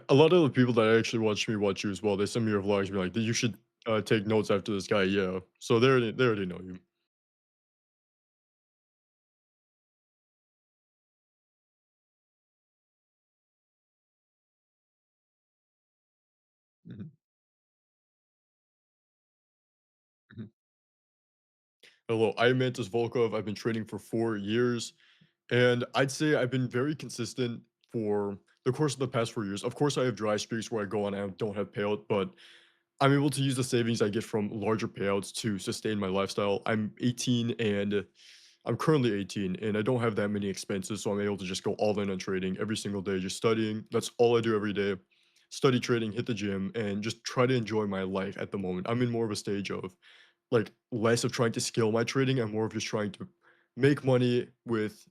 A lot of the people that actually watch me watch you as well, they send me your vlogs, be like, "You should, take notes after this guy," yeah. So they already know you. Mhm, mhm. Hello, I'm Mantas Volkov, I've been training for 4 years, and I'd say I've been very consistent for the course of the past 4 years. Of course, I have dry streaks where I go on and I don't have payout, but I'm able to use the savings I get from larger payouts to sustain my lifestyle. I'm 18 and I'm currently 18 and I don't have that many expenses, so I'm able to just go all in on trading every single day, just studying. That's all I do every day. Study trading, hit the gym, and just try to enjoy my life at the moment. I'm in more of a stage of like less of trying to scale my trading and more of just trying to make money with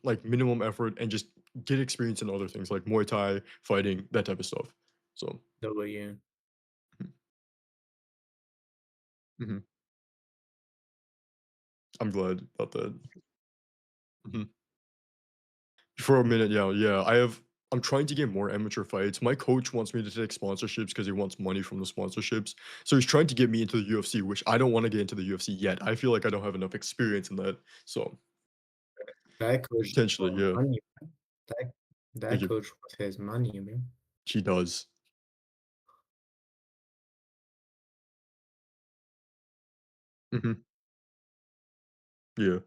like minimum effort and just get experience in other things like Muay Thai, fighting, that type of stuff. So, W. mhm, mhm. I'm glad about that. Mhm. For a minute, yeah, yeah. I'm trying to get more amateur fights. My coach wants me to take sponsorships because he wants money from the sponsorships. So he's trying to get me into the UFC, which I don't want to get into the UFC yet. I feel like I don't have enough experience in that. So That coach potentially, wants yeah. money, man. That Thank that you. coach wants his money, man. She does. Hmm. Yeah.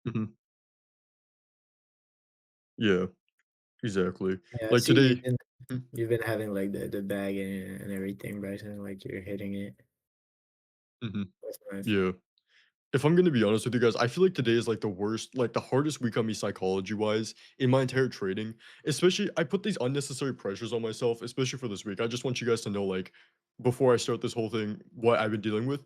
Hmm. Yeah. Exactly. Yeah, I Like see today. Mhm, you've been having like the bag and everything, Bryson. Like you're hitting it. mhm. That's nice. Yeah. If I'm gonna be honest with you guys, I feel like today is like the worst, like the hardest week on me psychology wise in my entire trading. Especially, I put these unnecessary pressures on myself, especially for this week. I just want you guys to know, like, before I start this whole thing, what I've been dealing with.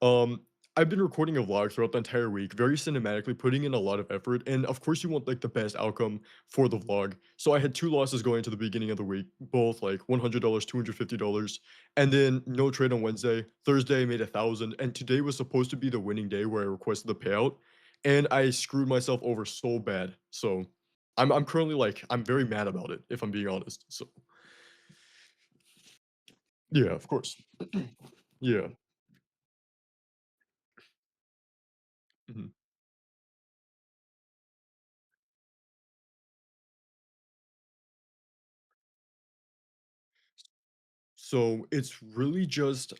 Um, I've been recording a vlog throughout the entire week, very cinematically, putting in a lot of effort. And of course, you want like the best outcome for the vlog. So I had two losses going into the beginning of the week, both like $100, $250. And then no trade on Wednesday. Thursday I made 1,000, and today was supposed to be the winning day where I requested the payout, and I screwed myself over so bad. So I'm currently like I'm very mad about it, if I'm being honest. So yeah, of course. Yeah. Mhm. So it's really just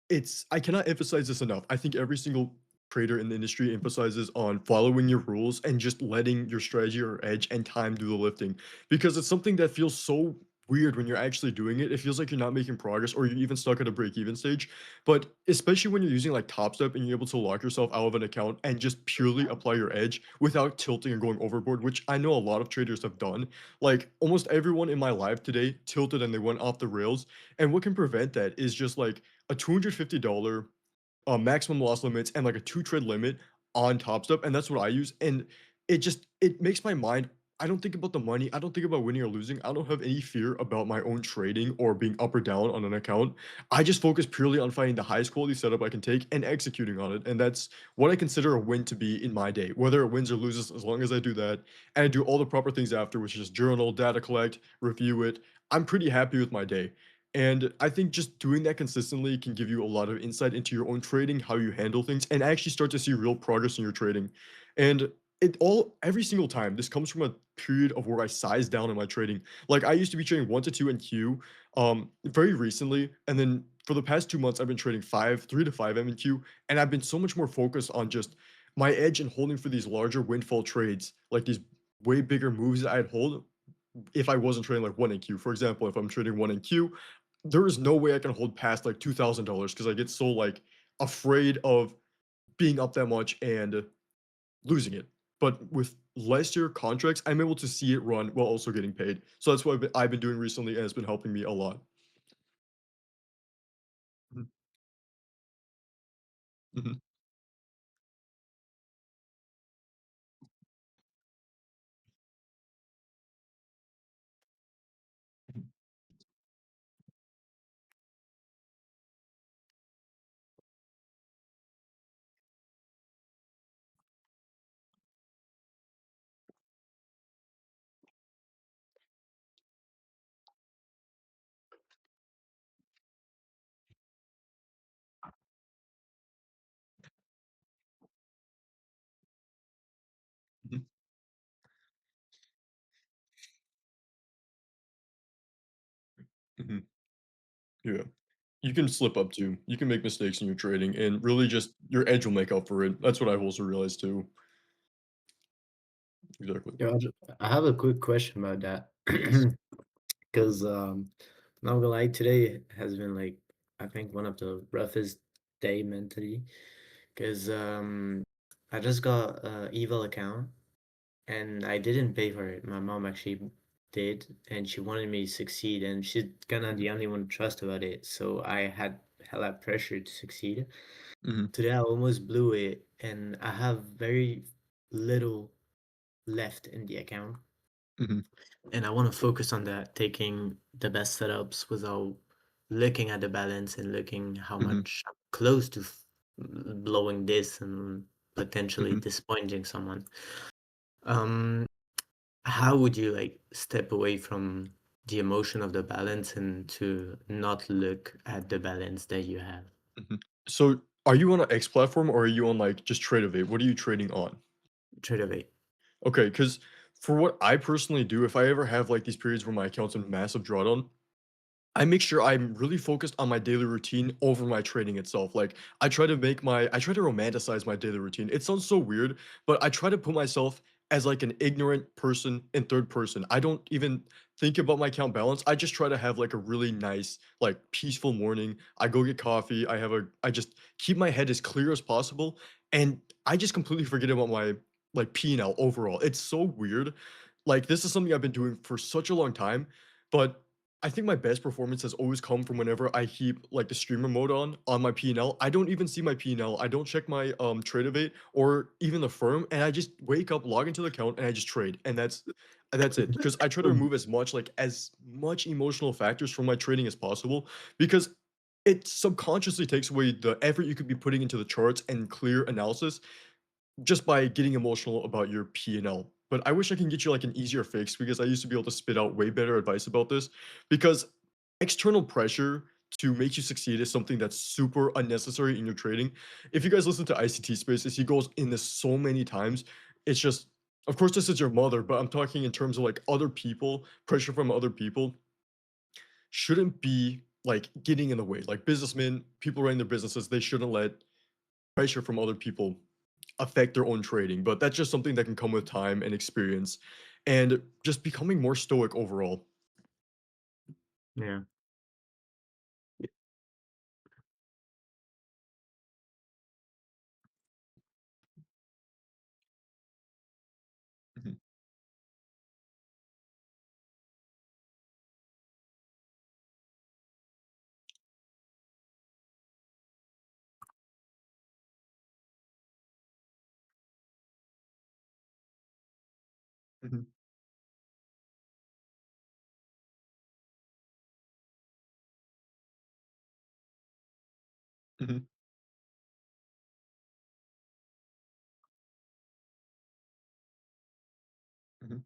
it's I cannot emphasize this enough. I think every single trader in the industry emphasizes on following your rules and just letting your strategy or edge and time do the lifting because it's something that feels so weird when you're actually doing it. It feels like you're not making progress or you're even stuck at a break even stage. But especially when you're using like Top Step and you're able to lock yourself out of an account and just purely apply your edge without tilting and going overboard, which I know a lot of traders have done. Like almost everyone in my live today tilted and they went off the rails. And what can prevent that is just like a $250 maximum loss limits and like a 2 trade limit on Top Step, and that's what I use, and it makes my mind I don't think about the money, I don't think about winning or losing, I don't have any fear about my own trading or being up or down on an account. I just focus purely on finding the highest quality setup I can take and executing on it, and that's what I consider a win to be in my day, whether it wins or loses, as long as I do that, and I do all the proper things after, which is journal, data collect, review it, I'm pretty happy with my day. And I think just doing that consistently can give you a lot of insight into your own trading, how you handle things, and actually start to see real progress in your trading. And it all every single time this comes from a period of where I size down in my trading. Like I used to be trading 1 to 2 NQ very recently, and then for the past 2 months I've been trading 3 to 5 MNQ, and I've been so much more focused on just my edge and holding for these larger windfall trades, like these way bigger moves that I'd hold if I wasn't trading like 1 NQ. For example, if I'm trading 1 NQ, there is no way I can hold past like $2,000 because I get so like afraid of being up that much and losing it. But with less year contracts, I'm able to see it run while also getting paid. So that's what I've been doing recently, and it's been helping me a lot. Mhm, mhm, mhm. Mhm. Yeah. You can slip up too. You can make mistakes in your trading, and really just your edge will make up for it. That's what I've also realized too. Exactly. I have a quick question about that. Yes. Because not gonna lie, today has been like I think one of the roughest day mentally. Because I just got a evil account and I didn't pay for it. My mom actually did, and she wanted me to succeed, and she's kind of Mhm. the only one to trust about it. So I had hella pressure to succeed. Mhm. Today I almost blew it, and I have very little left in the account. Mhm. And I want to focus on that, taking the best setups without looking at the balance and looking how Mhm. much I'm close to blowing this and potentially Mhm. disappointing someone. Um, how would you like step away from the emotion of the balance and to not look at the balance that you have? Mhm. So, are you on an X platform or are you on, like, just Trade What are you trading on? Trade away. Okay, because for what I personally do, if I ever have, like, these periods where my account's in massive drawdown, I make sure I'm really focused on my daily routine over my trading itself. Like I try to romanticize my daily routine. It sounds so weird, but I try to put myself as like an ignorant person in third person. I don't even think about my account balance. I just try to have like a really nice, like peaceful morning. I go get coffee. I just keep my head as clear as possible. And I just completely forget about my like P&L overall. It's so weird. Like this is something I've been doing for such a long time, but I think my best performance has always come from whenever I keep, like, the streamer mode on my P&L. I don't even see my P&L. I don't check my, Trade or even the firm, and I just wake up, log into the account, and I just trade, and that's it. Because I try to remove as much emotional factors from my trading as possible, because it subconsciously takes away the effort you could be putting into the charts and clear analysis, just by getting emotional about your P&L. But I wish I can get you like an easier fix because I used to be able to spit out way better advice about this because external pressure to make you succeed is something that's super unnecessary in your trading. If you guys listen to ICT Spaces, he goes in this so many times. It's just, of course, this is your mother, but I'm talking in terms of like other people, pressure from other people shouldn't be like getting in the way. Like businessmen, people running their businesses, they shouldn't let pressure from other people affect their own trading, but that's just something that can come with time and experience and just becoming more stoic overall. Yeah. Mhm, mhm, mhm, mhm,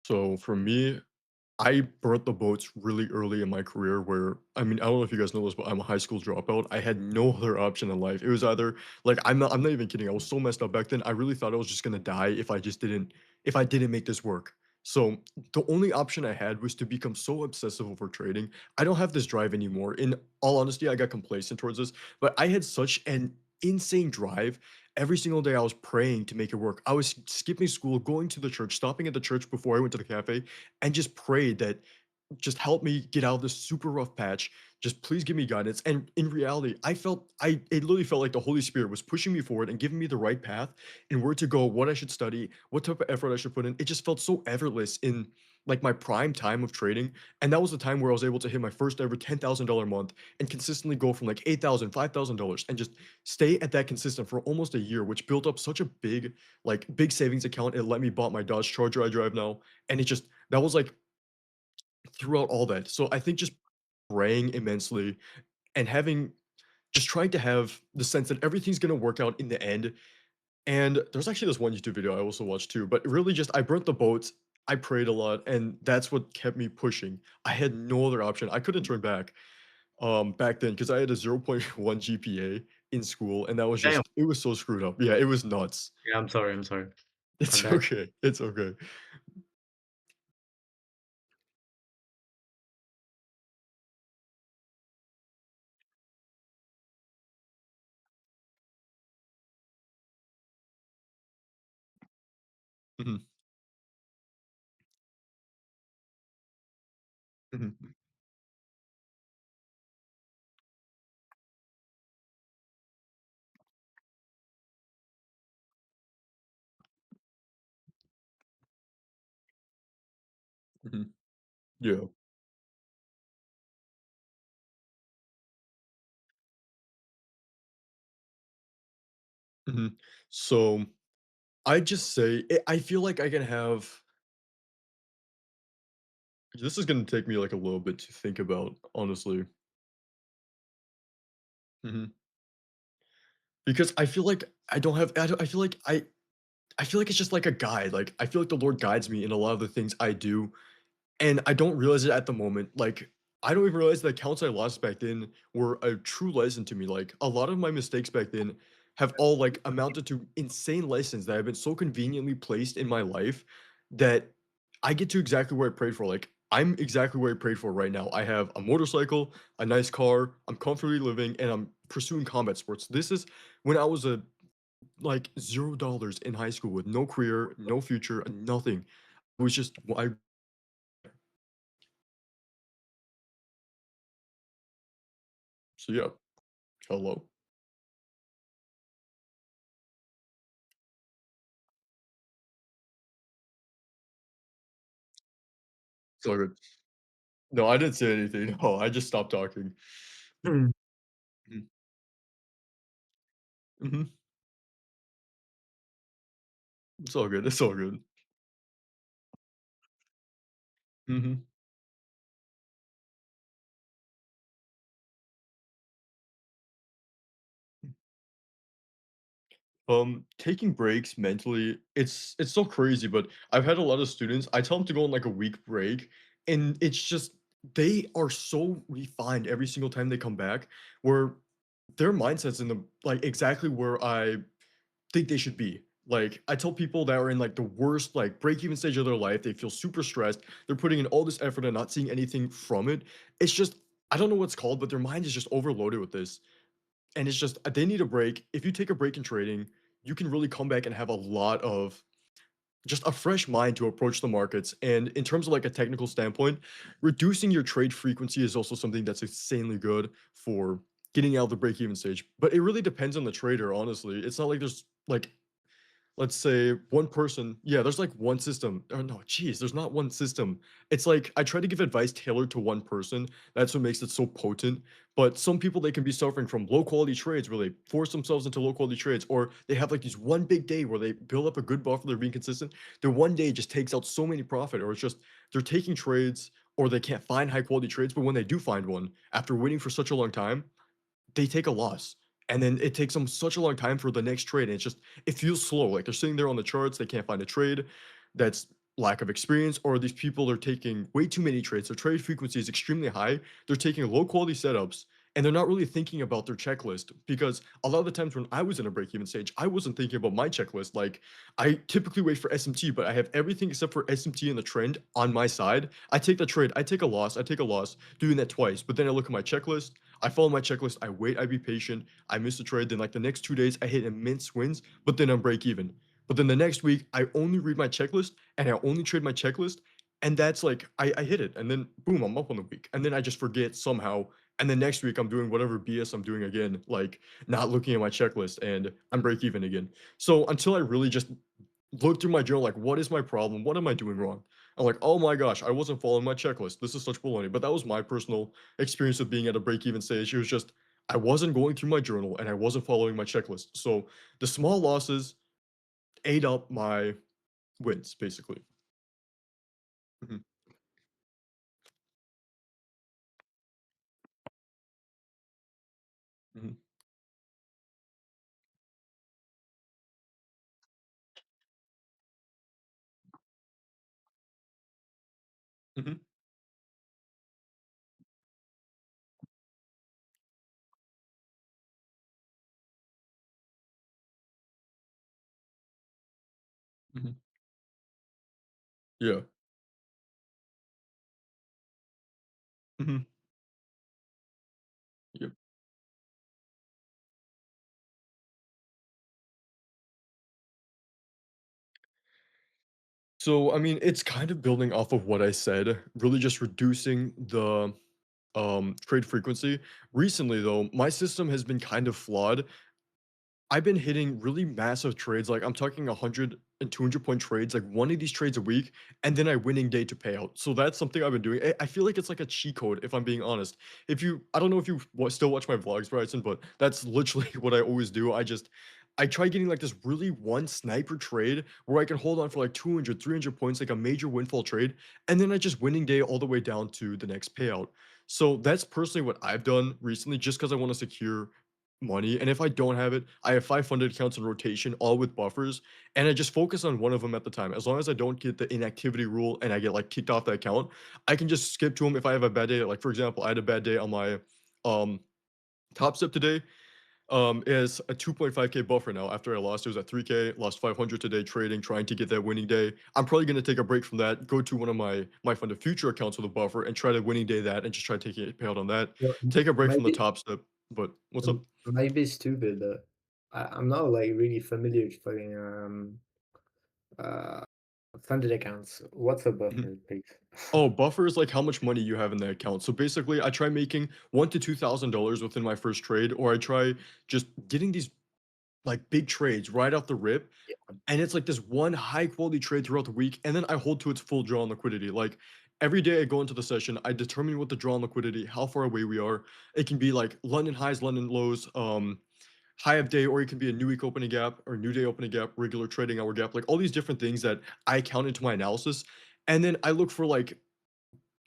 So for me, I burnt the boats really early in my career where I mean, I don't know if you guys know this, but I'm a high school dropout. I had no other option in life. It was either like I'm not even kidding. I was so messed up back then. I really thought I was just gonna die if I didn't make this work. So the only option I had was to become so obsessive over trading. I don't have this drive anymore. In all honesty, I got complacent towards this, but I had such an insane drive. Every single day I was praying to make it work. I was skipping school, going to the church, stopping at the church before I went to the cafe, and just prayed that just help me get out of this super rough patch. Just please give me guidance. And in reality, it literally felt like the Holy Spirit was pushing me forward and giving me the right path and where to go, what I should study, what type of effort I should put in. It just felt so effortless in like my prime time of trading. And that was the time where I was able to hit my first ever $10,000 month and consistently go from like $8,000, $5,000 and just stay at that consistent for almost a year, which built up such a big savings account. It let me bought my Dodge Charger I drive now. And that was like throughout all that. So I think just praying immensely and just trying to have the sense that everything's gonna work out in the end. And there's actually this one YouTube video I also watched too, but really just I burnt the boats, I prayed a lot, and that's what kept me pushing. I had no other option. I couldn't turn back. Back then, because I had a 0.1 GPA in school, and that was Damn. just it was so screwed up. Yeah, it was nuts. Yeah, I'm sorry. My It's bad. okay. It's okay. Mhm, mhm, mhm. Yeah. Mhm. So, I just say I feel like I can have this is gonna take me, like, a little bit to think about, honestly. Mhm. Because I feel like I feel like I feel like it's just like a guide, like, I feel like the Lord guides me in a lot of the things I do, and I don't realize it at the moment, like, I don't even realize the accounts I lost back then were a true lesson to me, like, a lot of my mistakes back then have all, like, amounted to insane lessons that have been so conveniently placed in my life that I get to exactly where I prayed for, like, I'm exactly where I prayed for right now. I have a motorcycle, a nice car, I'm comfortably living, and I'm pursuing combat sports. This is when I was a like $0 in high school with no career, no future, nothing. It was just I so yeah, hello. It's all good. No, I didn't say anything. No, I just stopped talking. Mm. Mhm, mhm. It's all good. It's all good. Mhm. Taking breaks mentally, it's so crazy, but I've had a lot of students, I tell them to go on like a week break, and it's just they are so refined every single time they come back, where their mindset's in the like exactly where I think they should be. Like, I tell people that are in like the worst, like break even stage of their life, they feel super stressed. They're putting in all this effort and not seeing anything from it. It's just, I don't know what's called, but their mind is just overloaded with this. And it's just, they need a break. If you take a break in trading, you can really come back and have a lot of just a fresh mind to approach the markets. And in terms of like a technical standpoint, reducing your trade frequency is also something that's insanely good for getting out of the break even stage. But it really depends on the trader, honestly. It's not like there's like let's say one person yeah, there's like one system or no, geez, there's not one system. It's like I try to give advice tailored to one person. That's what makes it so potent. But some people, they can be suffering from low quality trades where they force themselves into low quality trades, or they have like these one big day where they build up a good buffer, they're being consistent. Their one day just takes out so many profit, or it's just they're taking trades or they can't find high quality trades. But when they do find one after waiting for such a long time, they take a loss, and then it takes them such a long time for the next trade, and it's just it feels slow, like, they're sitting there on the charts, they can't find a trade. That's lack of experience, or these people are taking way too many trades, their trade frequency is extremely high, they're taking low quality setups, and they're not really thinking about their checklist, because a lot of the times when I was in a break-even stage, I wasn't thinking about my checklist, like, I typically wait for SMT, but I have everything except for SMT and the trend on my side. I take the trade, I take a loss, doing that twice, but then I look at my checklist, I follow my checklist. I wait. I be patient. I miss the trade. Then, like the next 2 days, I hit immense wins, but then I'm break even. But then the next week, I only read my checklist and I only trade my checklist. And that's like, I hit it. And then, boom, I'm up on the week. And then I just forget somehow. And then next week, I'm doing whatever BS I'm doing again, like not looking at my checklist and I'm break even again. So until I really just look through my journal, like, what is my problem? What am I doing wrong? I'm like, oh my gosh, I wasn't following my checklist. This is such baloney. But that was my personal experience of being at a break-even stage. It was just I wasn't going through my journal and I wasn't following my checklist. So the small losses ate up my wins, basically. Mhm, mhm, mhm. Mhm. Yeah. Mhm. Yep. So, I mean, it's kind of building off of what I said, really just reducing the trade frequency. Recently, though, my system has been kind of flawed. I've been hitting really massive trades, like, I'm talking 100 and 200 point trades, like, one of these trades a week, and then I winning day to payout. So that's something I've been doing. I feel like it's like a cheat code, if I'm being honest. If you I don't know if you still watch my vlogs, Bryson, but that's literally what I always do. I try getting, like, this really one sniper trade where I can hold on for, like, 200, 300 points, like a major windfall trade, and then I just winning day all the way down to the next payout. So that's personally what I've done recently just because I wanna secure money, and if I don't have it, I have 500 accounts in rotation, all with buffers, and I just focus on one of them at the time. As long as I don't get the inactivity rule and I get, like, kicked off the account, I can just skip to them if I have a bad day. Like, for example, I had a bad day on my, um, Top Step today, is a 2.5K buffer now after I lost. It was at 3K, lost 500 today trading, trying to get that winning day. I'm probably gonna take a break from that, go to one of my funded future accounts with a buffer and try to winning day that and just try taking it payout on that. Well, Take a break from the maybe Top Step, but what's up? might be stupid, but I'm not like really familiar with fucking uh funded accounts. What's a buffer, please? Oh, buffer is like how much money you have in the account. So basically, I try making one to $2,000 within my first trade, or I try just getting these like big trades right off the rip. And it's like this one high quality trade throughout the week, and then I hold to its full draw on liquidity. Like every day I go into the session, I determine what the draw on liquidity, how far away we are. It can be like London highs, London lows, high of day, or it can be a new week opening gap or new day opening gap, regular trading hour gap, like all these different things that I count into my analysis. And then I look for like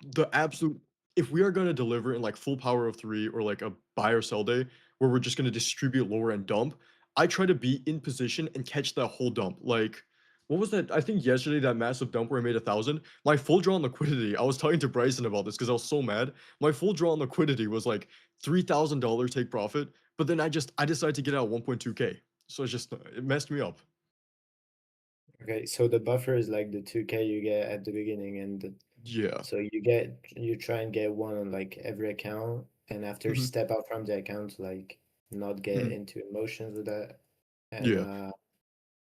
the absolute if we are gonna deliver in, like, full power of 3 or, like, a buy or sell day where we're just gonna distribute lower and dump, I try to be in position and catch that whole dump. Like, what was that? I think yesterday, that massive dump where I made 1,000, my full draw on liquidity I was talking to Bryson about this because I was so mad. My full draw on liquidity was, like, $3,000 take profit, but then I decided to get out 1.2K. So it's just it messed me up. Okay, so the buffer is like the 2K you get at the beginning, and Yeah. so you try and get one on like every account, and after Mhm, step out from the account, like not get mhm. into emotions with that, Yeah.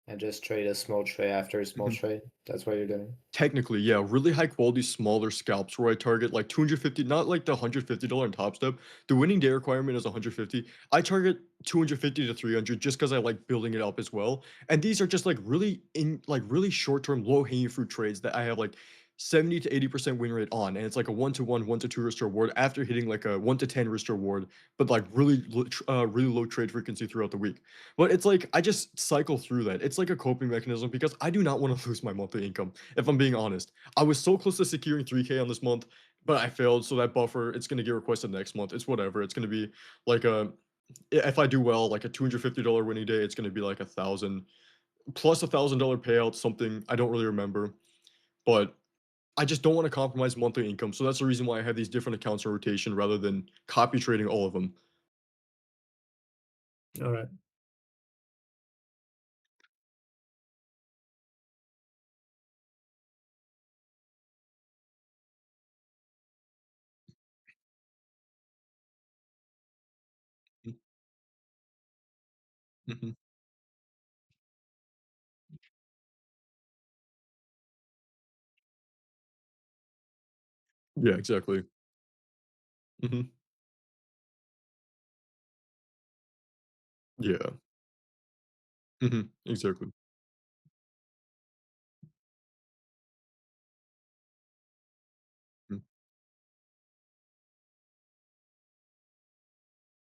and just trade a small trade after a small Mhm. trade. That's what you're doing. Technically, yeah, really high quality smaller scalps where I target like 250, not like the $150 in Top Step. The winning day requirement is 150. I target 250 to 300 just because I like building it up as well. And these are just like really short-term, low-hanging fruit trades that I have like 70 to 80% win rate on. And it's like a 1 to 1, 1 to 2 risk to reward after hitting like a 1 to 10 risk to reward, but like really low trade frequency throughout the week. But it's like I just cycle through that. It's like a coping mechanism because I do not want to lose my monthly income if I'm being honest. I was so close to securing 3K on this month, but I failed. So that buffer, it's gonna get requested next month. It's whatever. It's gonna be like if I do well, like a $250 winning day, it's gonna be like 1,000 plus $1,000 payout, something I don't really remember. But I just don't want to compromise monthly income. So that's the reason why I have these different accounts in rotation rather than copy trading all of them. All right. Mhm. Yeah, exactly. Mhm. Yeah. Exactly. Mhm.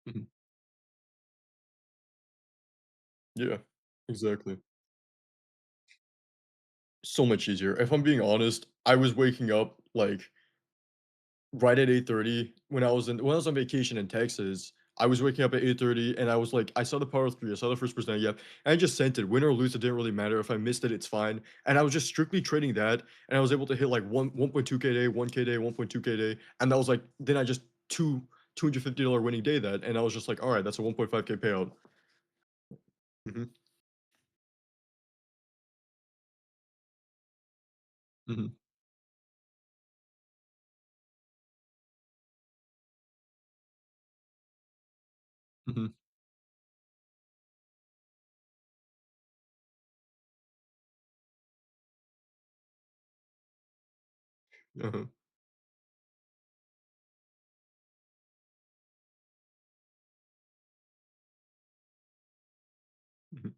Mhm. Yeah, exactly. So much easier. If I'm being honest, I was waking up like right at 8:30 when I was on vacation in Texas. I was waking up at 8:30 and I was like, I saw the power of three, I saw the first percent gap, and I just sent it. Win or lose, it didn't really matter. If I missed it, it's fine. And I was just strictly trading that, and I was able to hit like 1.2K day, 1K day, 1.2K day. And that was like then I just $250 winning day that, and I was just like, all right, that's a 1.5K payout. Mhm. Mhm, mhm, uh-huh, mhm,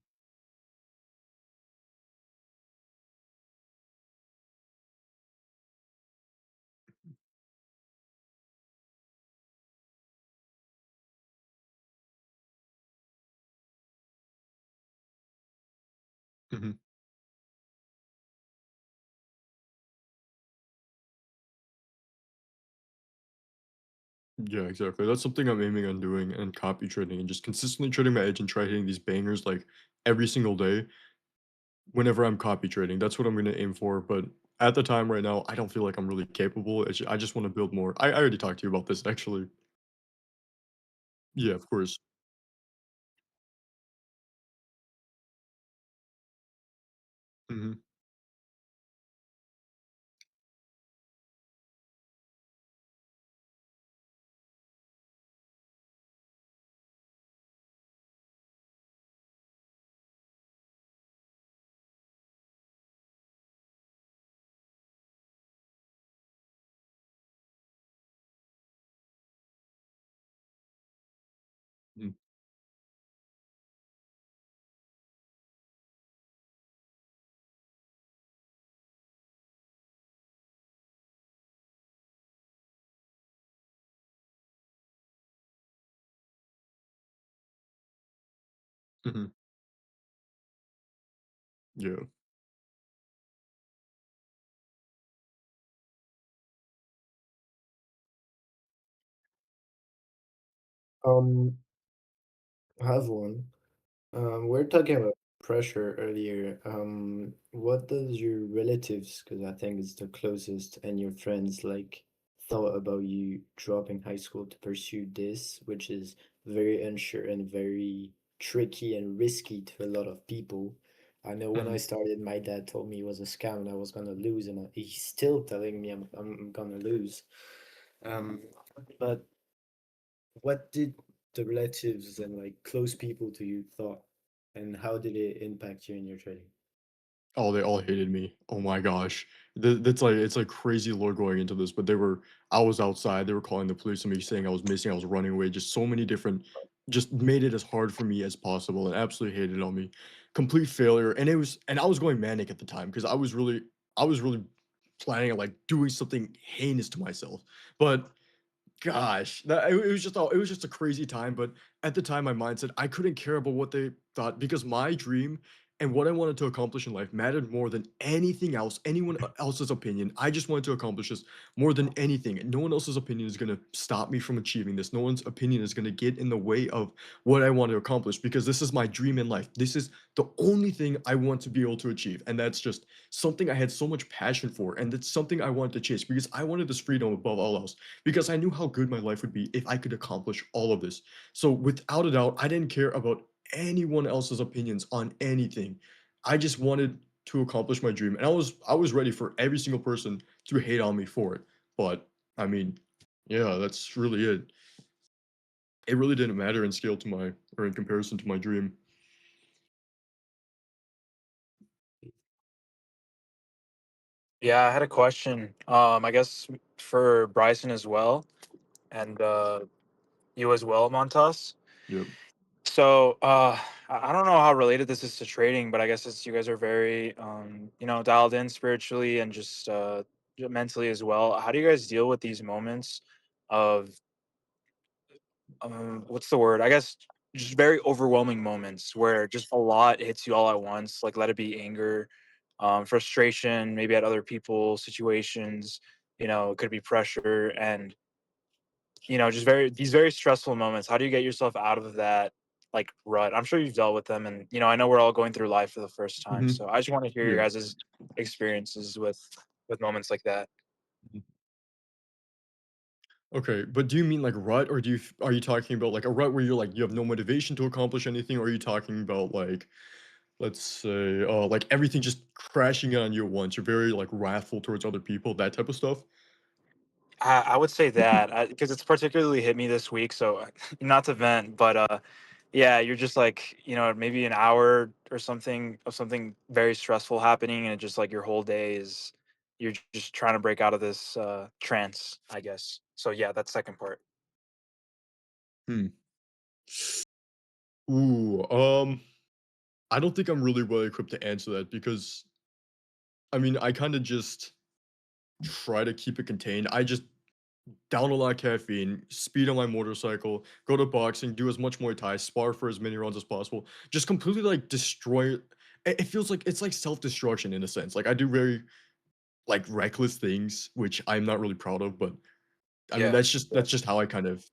mhm. Yeah, exactly. That's something I'm aiming on doing and copy trading and just consistently trading my edge and try hitting these bangers like every single day whenever I'm copy trading. That's what I'm gonna aim for. But at the time right now, I don't feel like I'm really capable. I just want to build more. I already talked to you about this actually. Yeah, of course. Hmm. Hmm. Yeah. Um, I have one. We're talking about pressure earlier. What does your relatives, because I think it's the closest, and your friends like thought about you dropping high school to pursue this, which is very unsure and very tricky and risky to a lot of people. I know when I Hmm. started, my dad told me it was a scam and I was gonna lose, and he's still telling me I'm gonna lose. Um, but what did the relatives and like close people to you thought, and how did it impact you in your trading? Oh, they all hated me. Oh my gosh. That's like it's like crazy lore going into this, but I was outside, they were calling the police on me saying I was missing, I was running away, just so many different just made it as hard for me as possible and absolutely hated on me. Complete failure. And I was going manic at the time because I was really planning on like doing something heinous to myself. But gosh, it was just a crazy time, but at the time, my mindset, I couldn't care about what they thought because my dream and what I wanted to accomplish in life mattered more than anything else, anyone else's opinion. I just wanted to accomplish this more than anything. And no one else's opinion is gonna stop me from achieving this. No one's opinion is gonna get in the way of what I want to accomplish because this is my dream in life. This is the only thing I want to be able to achieve. And that's just something I had so much passion for. And that's something I wanted to chase because I wanted this freedom above all else because I knew how good my life would be if I could accomplish all of this. So without a doubt, I didn't care about anyone else's opinions on anything. I just wanted to accomplish my dream, and I was ready for every single person to hate on me for it. But I mean, yeah, that's really it. It really didn't matter in scale to my or in comparison to my dream. Yeah, I had a question. I guess for Bryson as well, and you as well, Montas. Yep. So I don't know how related this is to trading, but I guess you guys are very, dialed in spiritually and just mentally as well. How do you guys deal with these moments of, what's the word? I guess just very overwhelming moments where just a lot hits you all at once. Like let it be anger, frustration, maybe at other people, situations. It could be pressure, and just very stressful moments. How do you get yourself out of that like rut? I'm sure you've dealt with them, and I know we're all going through life for the first time. Hmm. So I just want to hear your Yeah. guys' experiences with moments like that. Mhm. Okay, but do you mean like rut, or are you talking about like a rut where you're like you have no motivation to accomplish anything, or are you talking about like let's say, like everything just crashing in on you at once. You're very like wrathful towards other people, that type of stuff. I would say that because it's particularly hit me this week. So not to vent, but yeah, you're just like maybe an hour or something of something very stressful happening, and it just like your whole day is you're just trying to break out of this trance, I guess. So yeah, that second part. Hmm. Ooh, I don't think I'm really well equipped to answer that because I mean, I kind of just try to keep it contained. I just down a lot of caffeine, speed on my motorcycle, go to boxing, do as much Muay Thai, spar for as many rounds as possible. Just completely like destroy. It feels like it's like self destruction in a sense. Like I do very like reckless things, which I'm not really proud of. But I mean, Yeah, yeah. that's just how I kind of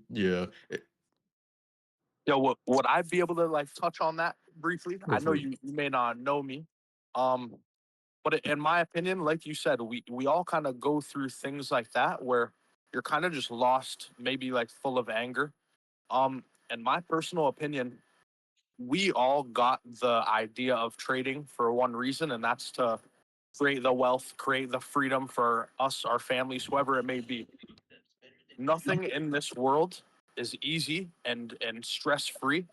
yeah. Yo, would I be able to like touch on that briefly? Go I know for it. you may not know me, um, but in my opinion, like you said, we all kind of go through things like that where you're kind of just lost, maybe like full of anger. In my personal opinion, we all got the idea of trading for one reason, and that's to create the wealth, create the freedom for us, our families, whoever it may be. Nothing in this world is easy and stress free,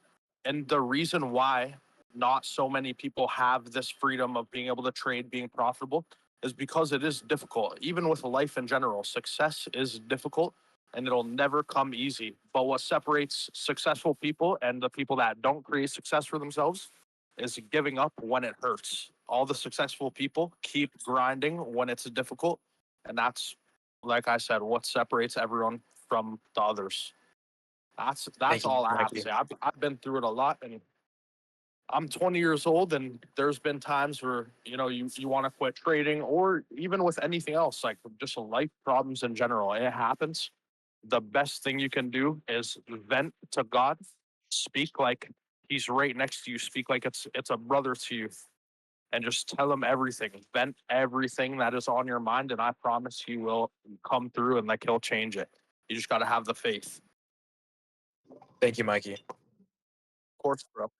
and the reason why not so many people have this freedom of being able to trade, being profitable, is because it is difficult. Even with life in general, success is difficult and it'll never come easy. But what separates successful people and the people that don't create success for themselves is giving up when it hurts. All the successful people keep grinding when it's difficult, and that's, like I said, what separates everyone from the others. That's Thank you, all I have to Mikey. say. I've been through it a lot, and I'm 20 years old, and there's been times where you want to quit trading, or even with anything else, like just life problems in general. It happens. The best thing you can do is vent to God, speak like He's right next to you, speak like it's a brother to you, and just tell Him everything. Vent everything that is on your mind, and I promise He will come through and like He'll change it. You just got to have the faith. Thank you, Mikey. Of course, bro.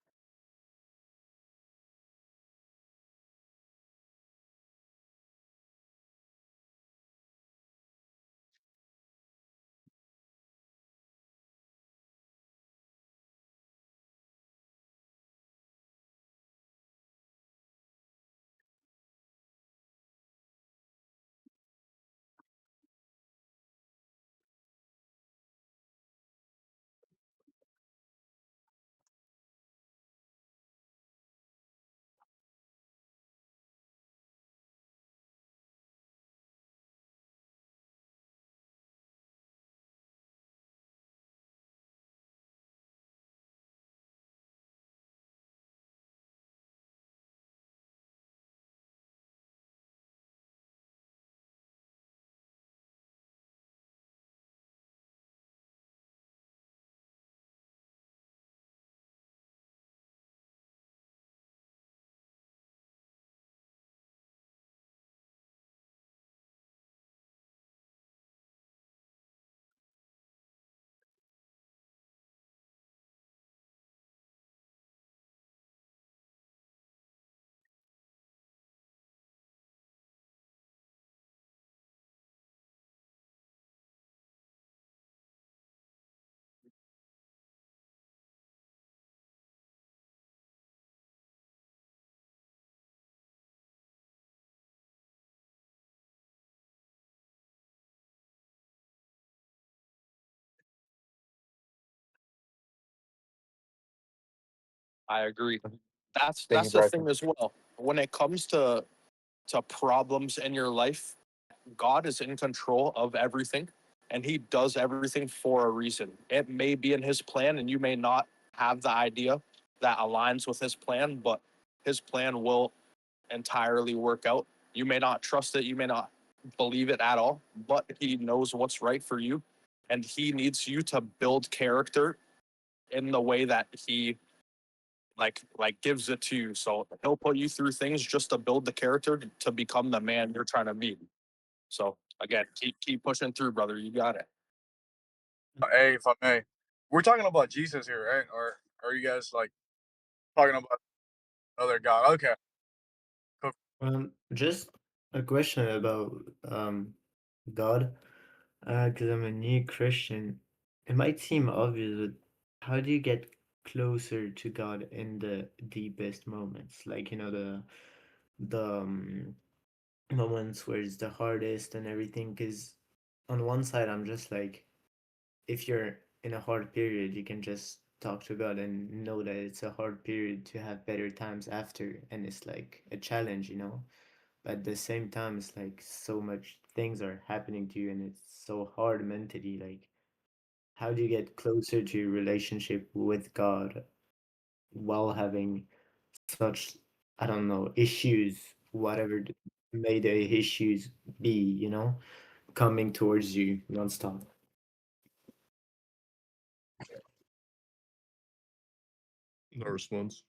I agree. That's Thank you, that's the Bryson. thing as well. When it comes to problems in your life, God is in control of everything, and He does everything for a reason. It may be in His plan, and you may not have the idea that aligns with His plan, but His plan will entirely work out. You may not trust it, you may not believe it at all, but He knows what's right for you, and He needs you to build character in the way that He like gives it to you. So He'll put you through things just to build the character to become the man you're trying to be. So again, keep pushing through, brother. You got it. Hey, if I may, we're talking about Jesus here, right? Or are you guys like talking about Other God. Okay. Cool. Just a question about God, because I'm a new Christian. It might seem obvious, but how do you get closer to God in the deepest moments? Like, the moments where it's the hardest and everything. Because on one side, I'm just like, if you're in a hard period, you can just talk to God and know that it's a hard period to have better times after, and it's like a challenge. But at the same time, it's like so much things are happening to you, and it's so hard mentally. Like, how do you get closer to your relationship with God while having such, I don't know, issues, whatever may the issues be, coming towards you nonstop? No response.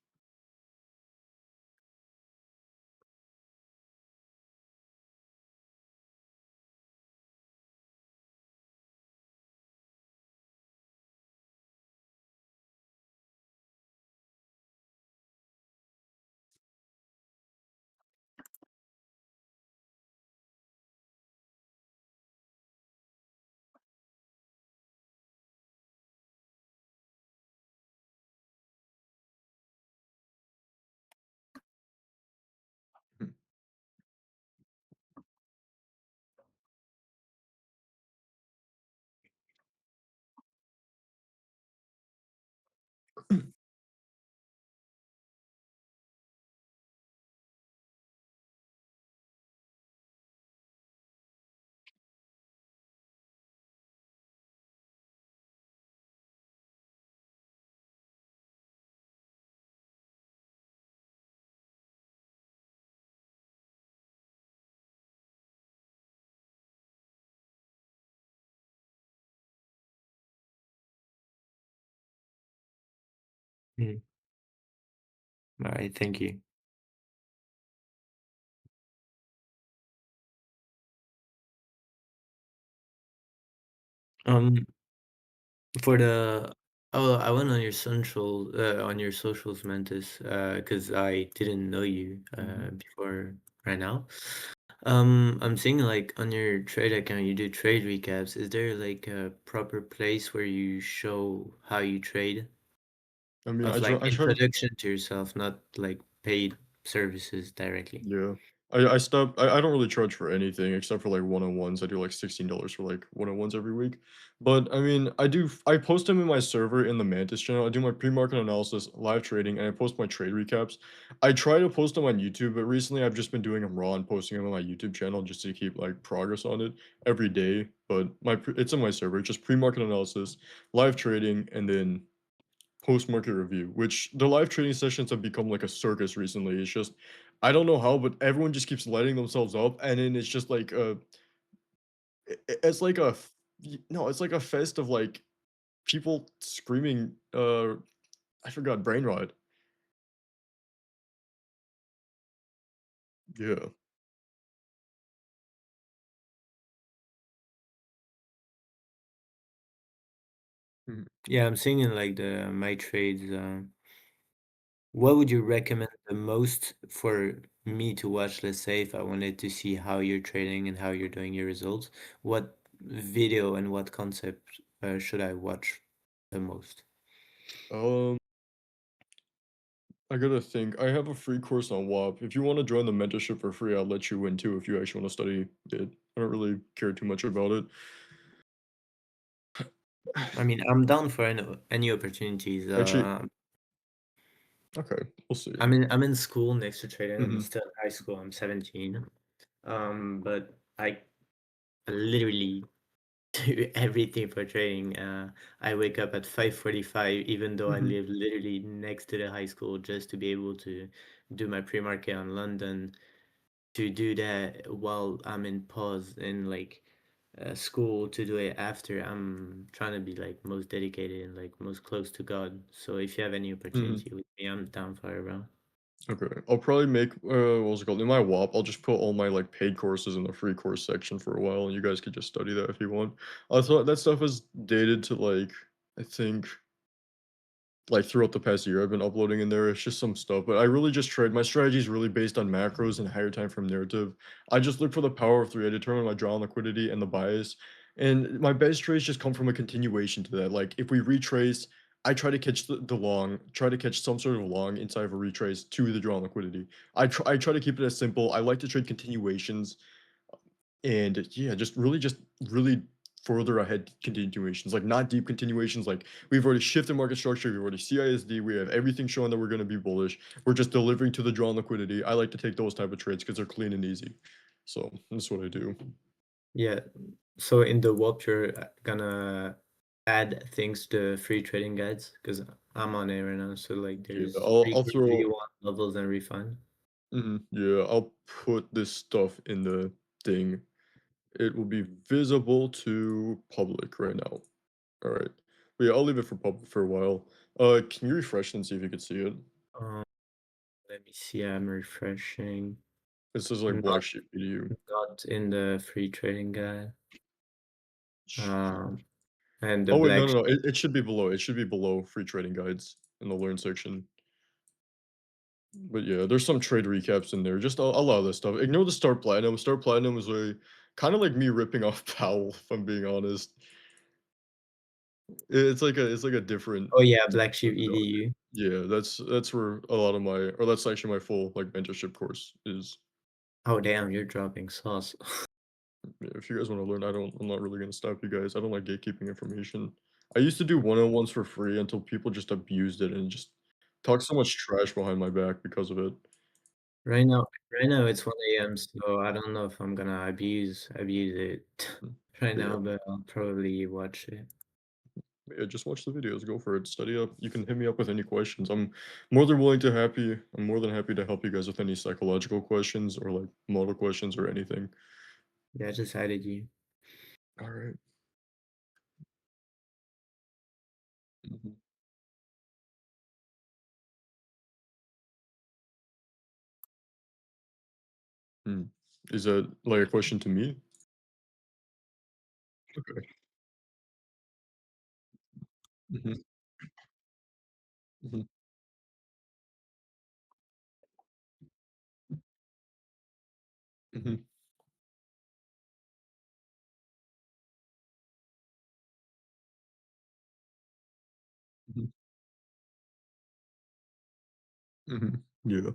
Mm. All right, thank you. Um, For the oh, I went on your socials, Mantis, because I didn't know you Mhm. before right now. I'm seeing like on your trade account you do trade recaps. Is there like a proper place where you show how you trade? I mean, Of like I try to. introduction to yourself, not like paid services directly. Yeah. I stopped I don't really charge for anything except for, like, one-on-ones. I do, like, $16 for, like, one-on-ones every week. But, I mean, I post them in my server in the Mantas channel. I do my pre-market analysis, live trading, and I post my trade recaps. I try to post them on YouTube, but recently I've just been doing them raw and posting them on my YouTube channel just to keep, like, progress on it every day. But it's in my server. It's just pre-market analysis, live trading, and then post-market review, which the live trading sessions have become like a circus recently. It's just I don't know how, but everyone just keeps lighting themselves up, and then it's just like it's like no, it's like a fest of like people screaming. I forgot brain rot. Yeah. Mhm. Yeah, I'm seeing in like the my trades. What would you recommend the most for me to watch? Let's say if I wanted to see how you're trading and how you're doing your results, what video and what concept should I watch the most? Um, I gotta think. I have a free course on WAP. If you want to join the mentorship for free, I'll let you in too if you actually want to study it. I don't really care too much about it. I mean, I'm down for any opportunities. Actually, okay, we'll see. I'm in school next to trading. I'm Hmm. still in high school. I'm 17. But I literally do everything for trading. I wake up at 5:45, even though I Hmm. live literally next to the high school, just to be able to do my pre-market on London. To do that while I'm in pause in like school, to do it after. I'm trying to be like most dedicated and like most close to God. So if you have any Hmm. opportunity with me, I'm down for it, bro. Okay, I'll probably make what was it called? In my WAP, I'll just put all my like paid courses in the free course section for a while, and you guys could just study that if you want. I thought that stuff is dated to like I think like throughout the past year I've been uploading in there. It's just some stuff, but I really just trade. My strategy is really based on macros and higher time frame narrative. I just look for the power of three. I determine my draw on liquidity and the bias. And my best trades just come from a continuation to that. Like if we retrace, I try to catch the long, try to catch some sort of long inside of a retrace to the draw on liquidity. I try to keep it as simple. I like to trade continuations and yeah, just really further ahead continuations, like not deep continuations. Like we've already shifted market structure, we've already CISD, we have everything showing that we're going to be bullish. We're just delivering to the draw on liquidity. I like to take those type of trades because they're clean and easy. So that's what I do. Yeah. So in the WOP, you're gonna add things to free trading guides because I'm on it right now. So like, Yeah, there's I'll free throw. V1 levels and refund. Yeah, I'll put this stuff in the thing. It will be visible to public right now. All right. But yeah, I'll leave it for public for a while. Can you refresh and see if you can see it? Um, Let me see. I'm refreshing. It says like Not black sheep BDU. not in the free trading guide. Um, and the Oh wait, no, black no, no. sheep. It should be below. It should be below free trading guides in the learn section. But yeah, there's some trade recaps in there. Just a lot of this stuff. Ignore the Star Platinum. Star Platinum is a kind of like me ripping off Powell, if I'm being honest. It's like a different. Oh yeah, black sheep EDU. Yeah, that's where a lot of my, or that's actually my full like mentorship course is. Oh damn, you're dropping sauce. Yeah, if you guys want to learn, I'm not really gonna stop you guys. I don't like gatekeeping information. I used to do one-on-ones for free until people just abused it and just talked so much trash behind my back because of it. Right now it's 1 a.m. So I don't know if I'm gonna abuse it Mm, right Yeah, now, but I'll probably watch it. yeah, just watch the videos, go for it, study up. You can hit me up with any questions. More than willing to happy. I'm more than happy to help you guys with any psychological questions or like model questions or anything. Yeah, I just added you. All right. Mhm. Hmm. Is that like a question to me? Okay. Mhm, mhm, mhm, mhm, mhm. Yeah.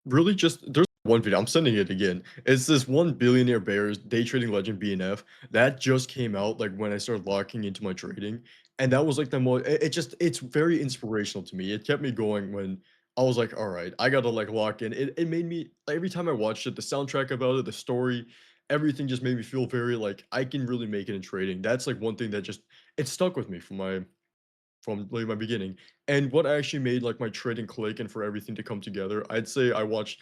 Really just there's one video, I'm sending it again. It's this one billionaire bears day trading legend BNF that just came out like when I started locking into my trading. And that was like the most it's very inspirational to me. It kept me going when I was like, all right, I gotta like lock in. It made me like, every time I watched it, the soundtrack about it, the story, everything just made me feel very like I can really make it in trading. That's like one thing that just it stuck with me from like my beginning. And what actually made like my trading click and for everything to come together, I'd say I watched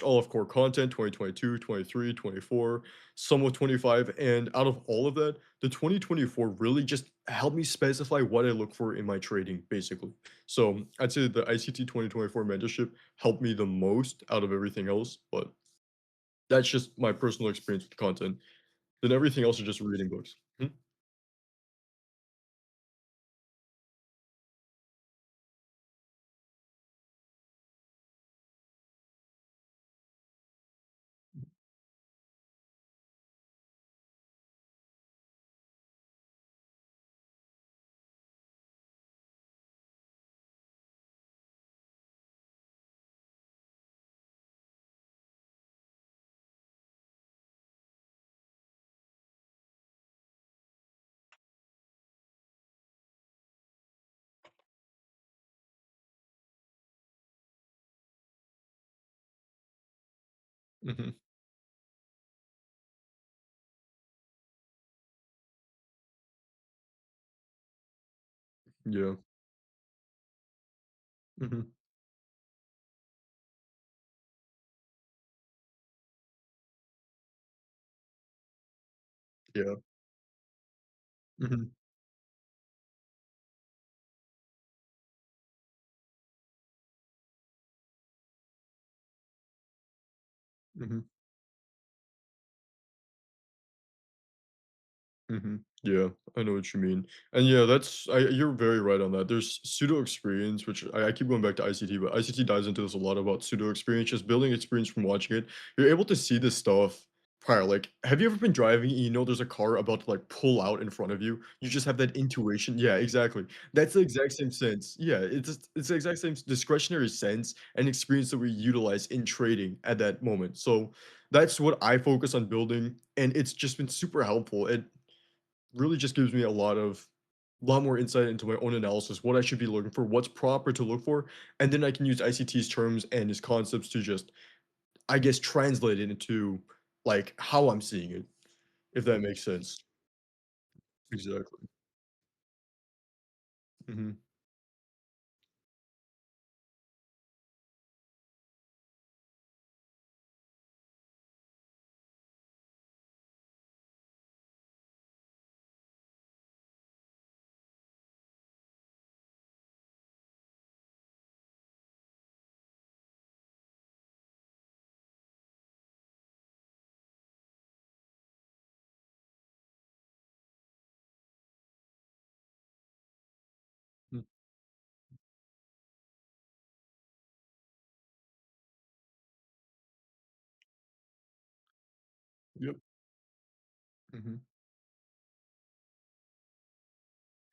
all of core content 2022, 23, 24, some of 25. And out of all of that, the 2024 really just helped me specify what I look for in my trading, basically. So I'd say the ICT 2024 mentorship helped me the most out of everything else. But that's just my personal experience with content. Then everything else is just reading books. Hmm? Hmm. Yeah. Hmm. Yeah. Hmm. Hmm. Mhm. Yeah, I know what you mean. And yeah, you're very right on that. There's pseudo experience, which I keep going back to ICT, but ICT dives into this a lot about pseudo experience, just building experience from watching it. You're able to see this stuff prior. Like, have you ever been driving and you know there's a car about to like pull out in front of you? You just have that intuition. Yeah, exactly. That's the exact same sense. Yeah, it's the exact same discretionary sense and experience that we utilize in trading at that moment. So that's what I focus on building, and it's just been super helpful. It really just gives me a lot more insight into my own analysis, what I should be looking for, what's proper to look for, and then I can use ICT's terms and his concepts to just, I guess, translate it into like how I'm seeing it, if that makes sense. Exactly. Hmm. Yep. Hmm.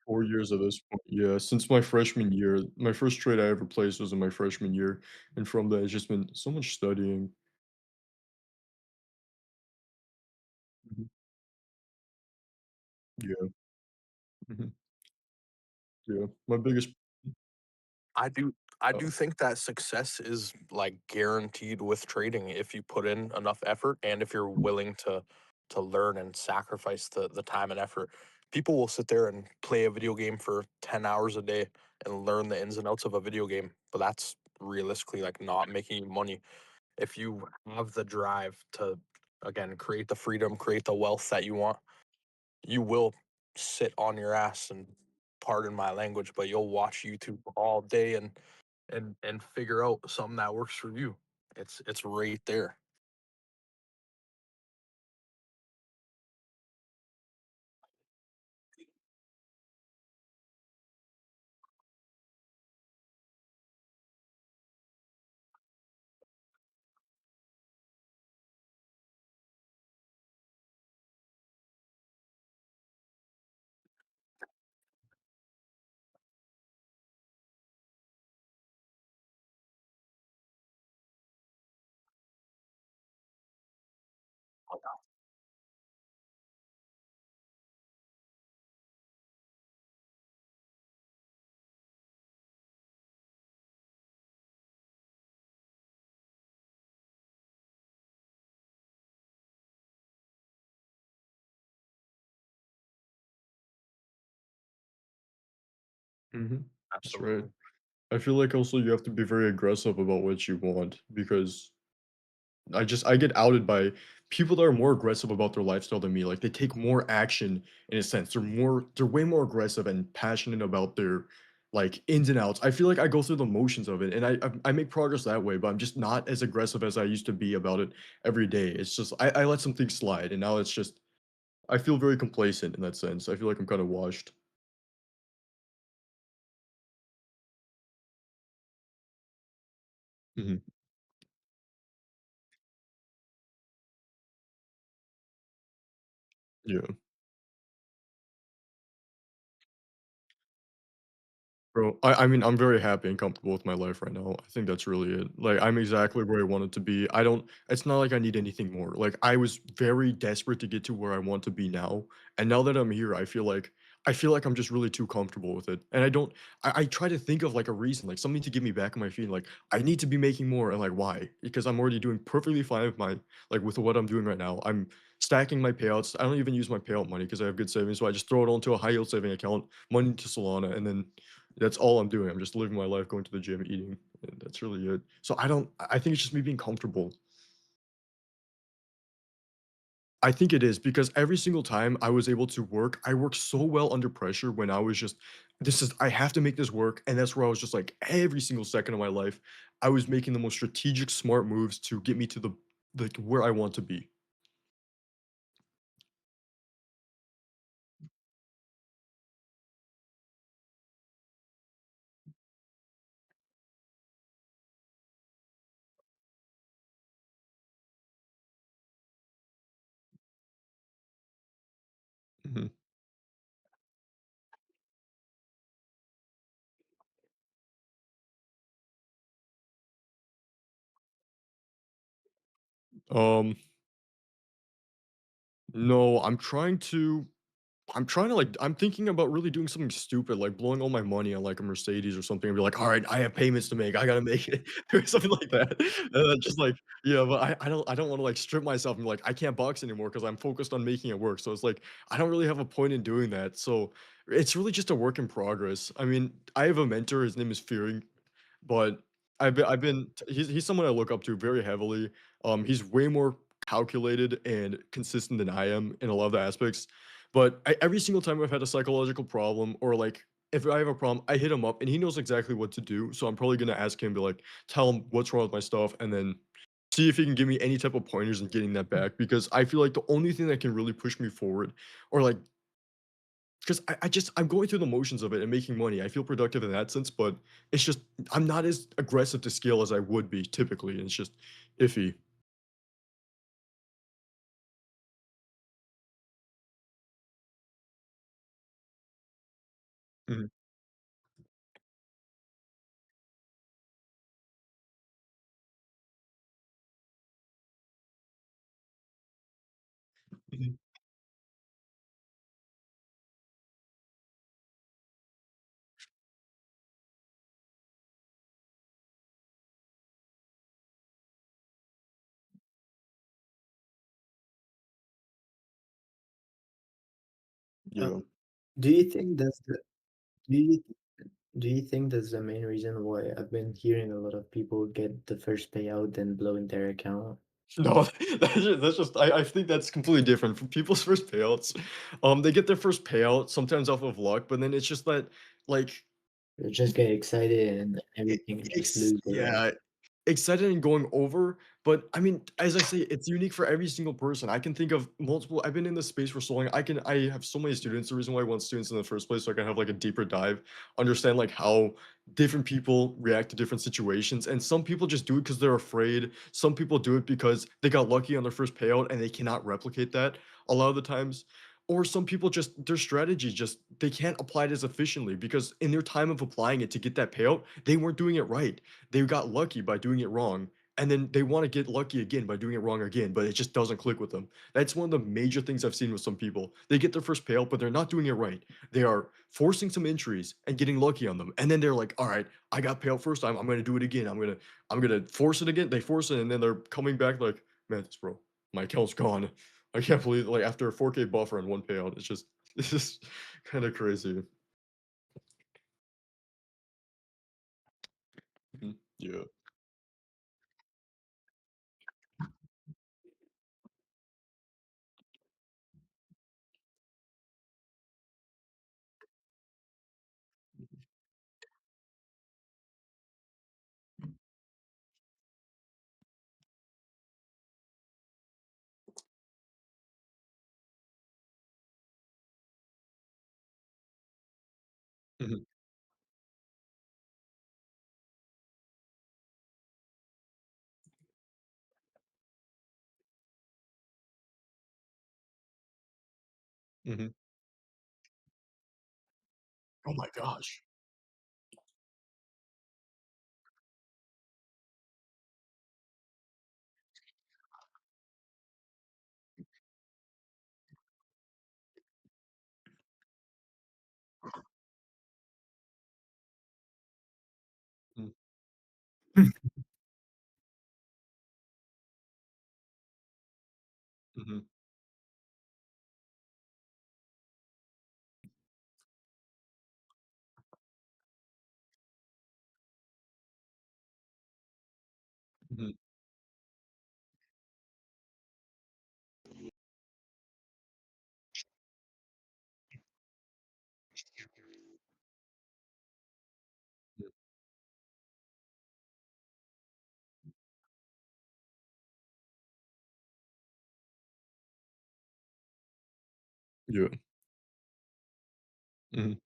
4 years at this point. Yeah, since my freshman year, my first trade I ever placed was in my freshman year, and from that, it's just been so much studying. Mhm. Yeah. Mhm. Yeah. My biggest. I do I Oh. do think that success is like guaranteed with trading if you put in enough effort and if you're willing to learn and sacrifice the time and effort. People will sit there and play a video game for 10 hours a day and learn the ins and outs of a video game, but that's realistically like not making you money. If you have the drive to again create the freedom, create the wealth that you want, you will sit on your ass and pardon my language, but you'll watch YouTube all day and figure out something that works for you. It's right there. Mhm. That's right. Absolutely. I feel like also you have to be very aggressive about what you want because I get outed by people that are more aggressive about their lifestyle than me. Like they take more action in a sense. They're way more aggressive and passionate about their like ins and outs. I feel like I go through the motions of it and I make progress that way, but I'm just not as aggressive as I used to be about it every day. It's just I let some things slide and now it's just I feel very complacent in that sense. I feel like I'm kind of washed. Mhm. Yeah. Bro, I mean, I'm very happy and comfortable with my life right now. I think that's really it. Like, I'm exactly where I wanted to be. I don't it's not like I need anything more. Like, I was very desperate to get to where I want to be now, and now that I'm here, I feel like I'm just really too comfortable with it. And I don't I try to think of like a reason, like something to get me back on my feet. Like, I need to be making more and like why? Because I'm already doing perfectly fine with my like with what I'm doing right now. I'm stacking my payouts. I don't even use my payout money because I have good savings. So I just throw it onto a high yield saving account, money to Solana, and then that's all I'm doing. I'm just living my life, going to the gym, eating, and that's really it. So I think it's just me being comfortable. I think it is because every single time I was able to work, I worked so well under pressure when I was just, I have to make this work. And that's where I was just like, every single second of my life, I was making the most strategic, smart moves to get me to the where I want to be. Mhm. Um, no, I'm trying to like I'm thinking about really doing something stupid, like blowing all my money on like a Mercedes or something and be like, all right, I have payments to make. I gotta make it. Or something like that. Just like, yeah, but I don't want to like strip myself and be like, I can't box anymore because I'm focused on making it work. So it's like I don't really have a point in doing that. So it's really just a work in progress. I mean, I have a mentor, his name is Fearing, but he's someone I look up to very heavily. He's way more calculated and consistent than I am in a lot of the aspects. But every single time I've had a psychological problem or like if I have a problem, I hit him up and he knows exactly what to do. So I'm probably gonna ask him to like tell him what's wrong with my stuff and then see if he can give me any type of pointers in getting that back because I feel like the only thing that can really push me forward or like because I'm going through the motions of it and making money. I feel productive in that sense, but it's just I'm not as aggressive to scale as I would be typically, and it's just iffy. Mhm, mhm, yeah. Um, do you think that's the do you do you think that's the main reason why I've been hearing a lot of people get the first payout then blowing their account? No, that's just I think that's completely different from people's first payouts. They get their first payout sometimes off of luck, but then it's just that like They just get excited and it, everything just it's lose their way. yeah, excited and going over, but I mean, as I say, it's unique for every single person. I can think of multiple I've been in this space for so long. I have so many students. The reason why I want students in the first place, so I can have like a deeper dive, understand like how different people react to different situations. And some people just do it because they're afraid. Some people do it because they got lucky on their first payout and they cannot replicate that a lot of the times. Or some people just their strategy just they can't apply it as efficiently because in their time of applying it to get that payout, they weren't doing it right. They got lucky by doing it wrong, and then they wanna get lucky again by doing it wrong again, but it just doesn't click with them. That's one of the major things I've seen with some people. They get their first payout, but they're not doing it right. They are forcing some entries and getting lucky on them, and then they're like, "Alright, I got payout first time, I'm gonna do it again. I'm gonna force it again." They force it, and then they're coming back like, "Mantas, bro, my account's gone. I can't believe like, after a 4K buffer and 1 payout, it's just it's just kinda crazy." Mhm. Yeah. Mhm, mhm. Oh my gosh. Mm, mhm, mhm. Yeah. Mhm.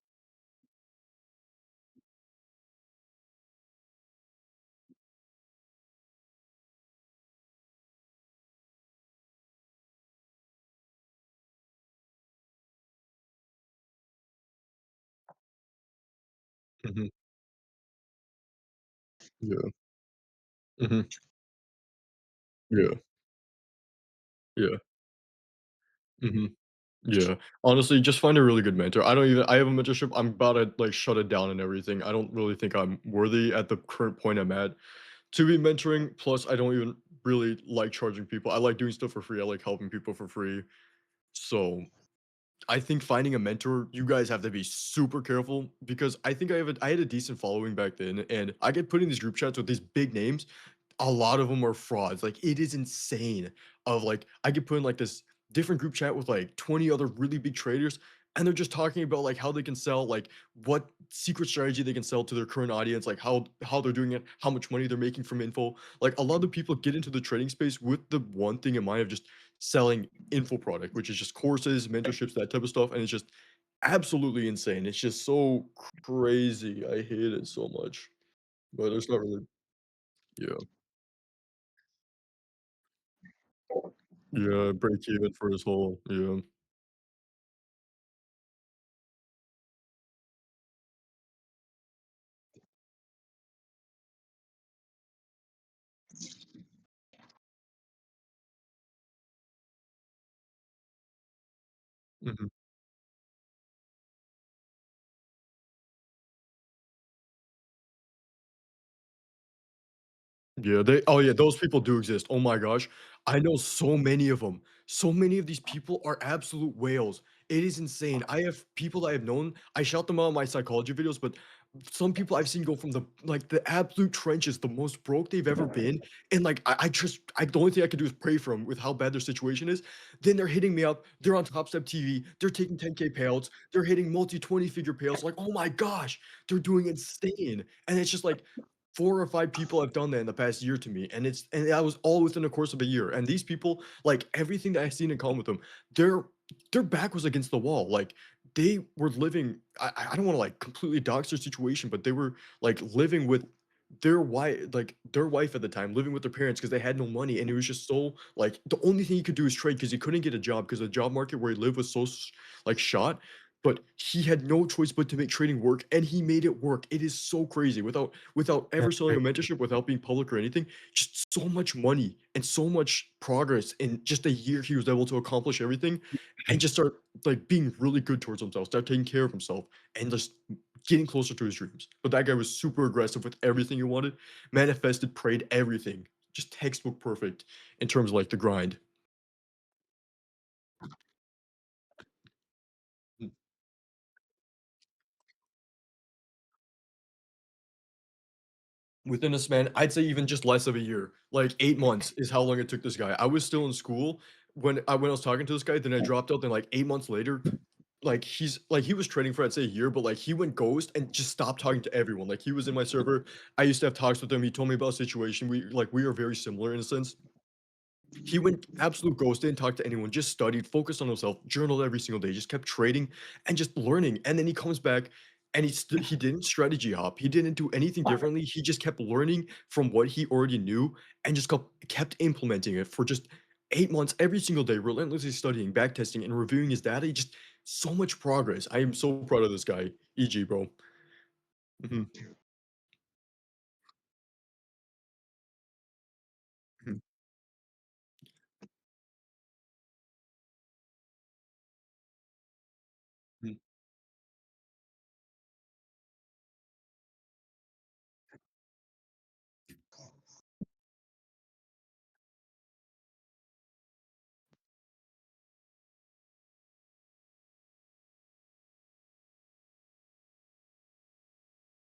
Mhm. Yeah. Mhm. Yeah. Yeah. Mhm. Yeah. Honestly, just find a really good mentor. I have a mentorship, I'm about to, like, shut it down and everything. I don't really think I'm worthy at the current point I'm at to be mentoring, plus I don't even really like charging people. I like doing stuff for free, I like helping people for free. So, I think finding a mentor, you guys have to be super careful because I had a decent following back then, and I get put in these group chats with these big names. A lot of them are frauds. Like it is insane. Of like I get put in like this different group chat with like 20 other really big traders, and they're just talking about like how they can sell, like what secret strategy they can sell to their current audience, like how they're doing it, how much money they're making from info. Like a lot of people get into the trading space with the one thing in mind of just selling info product, which is just courses, mentorships, that type of stuff, and it's just absolutely insane. It's just so crazy. I hate it so much, but there's not really. Yeah, yeah, break even for his whole. Yeah. Mhm. Yeah, they oh, yeah, those people do exist. Oh my gosh. I know so many of them. So many of these people are absolute whales. It is insane. I have people that I've known, I shout them out in my psychology videos, but some people I've seen go from the like, the absolute trenches, the most broke they've ever been, and, like, the only thing I can do is pray for them with how bad their situation is. Then they're hitting me up, they're on Top Step TV, they're taking 10K payouts, they're hitting multi 20-figure payouts, like, "Oh my gosh, they're doing insane." And it's just like, 4 or 5 people have done that in the past year to me, and that was all within the course of a year, and these people, like, everything that I've seen in common with them, their their back was against the wall, like, they were living. I don't wanna, like, completely dox their situation, but they were, like, living with their wife at the time, living with their parents because they had no money, and it was just so like, the only thing he could do is trade because he couldn't get a job because the job market where he lived was so like, shot, but he had no choice but to make trading work, and he made it work. It is so crazy without Yeah, ever selling a mentorship, without being public or anything, just so much money and so much progress in just a year. He was able to accomplish everything and just start like being really good towards himself, start taking care of himself, and just getting closer to his dreams. But that guy was super aggressive with everything he wanted, manifested, prayed, everything. Just textbook perfect in terms of like the grind. Mm. Within a span, I'd say even just less of a year, like 8 months is how long it took this guy. I was still in school when I was talking to this guy, then I dropped out, then like 8 months later, like he was training for I'd say a year, but like he went ghost and just stopped talking to everyone. Like he was in my server. I used to have talks with him. He told me about a situation. We are very similar in a sense. He went absolute ghost, didn't talk to anyone, just studied, focused on himself, journaled every single day, just kept trading and just learning. And then he comes back and he didn't strategy hop. He didn't do anything differently. He just kept learning from what he already knew and just kept implementing it for just 8 months every single day, relentlessly studying, backtesting, and reviewing his data. He just so much progress. I am so proud of this guy. EG, bro. Mhm, mhm, mhm,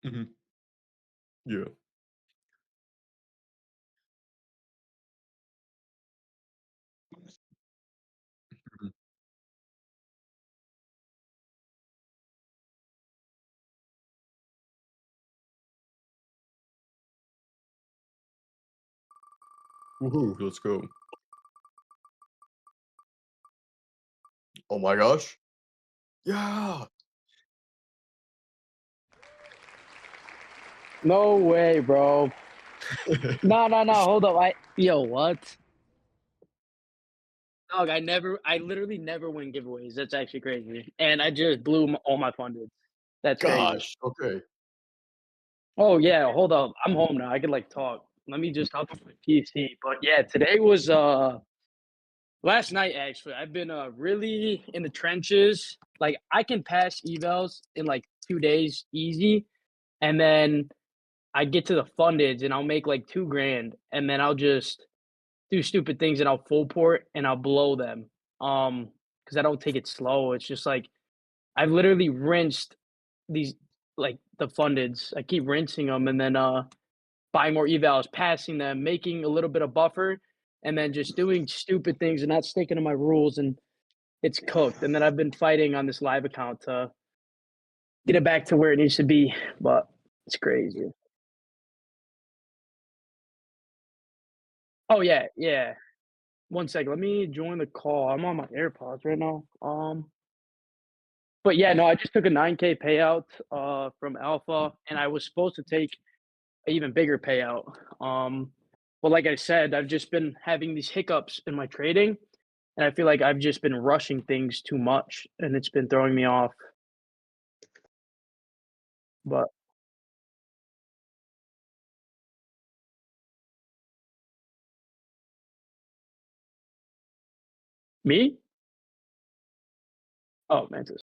mhm. Yeah. Mhm. Woohoo, let's go. Oh my gosh. Yeah. No way, bro. No, no, no. Hold up. Yo, what? Dog, I literally never win giveaways. That's actually crazy. And I just blew all my funded. That's crazy. Gosh, okay. Oh yeah, hold up. I'm home now. I can like talk. Let me just hop on my PC. But yeah, today was last night actually. I've been really in the trenches. Like I can pass evals in like 2 days easy, and then I get to the fundeds and I'll make like 2 grand, and then I'll just do stupid things and I'll full port and I'll blow them. Because I don't take it slow. It's just like I've literally rinsed these like the fundeds. I keep rinsing them and then buying more evals, passing them, making a little bit of buffer, and then just doing stupid things and not sticking to my rules, and it's cooked. And then I've been fighting on this live account to get it back to where it needs to be, but it's crazy. Oh yeah, yeah. One second, let me join the call. I'm on my AirPods right now. But yeah, no, I just took a 9K payout from Alpha, and I was supposed to take an even bigger payout. But like I said, I've just been having these hiccups in my trading, and I feel like I've just been rushing things too much, and it's been throwing me off. But me? Oh, Mantas.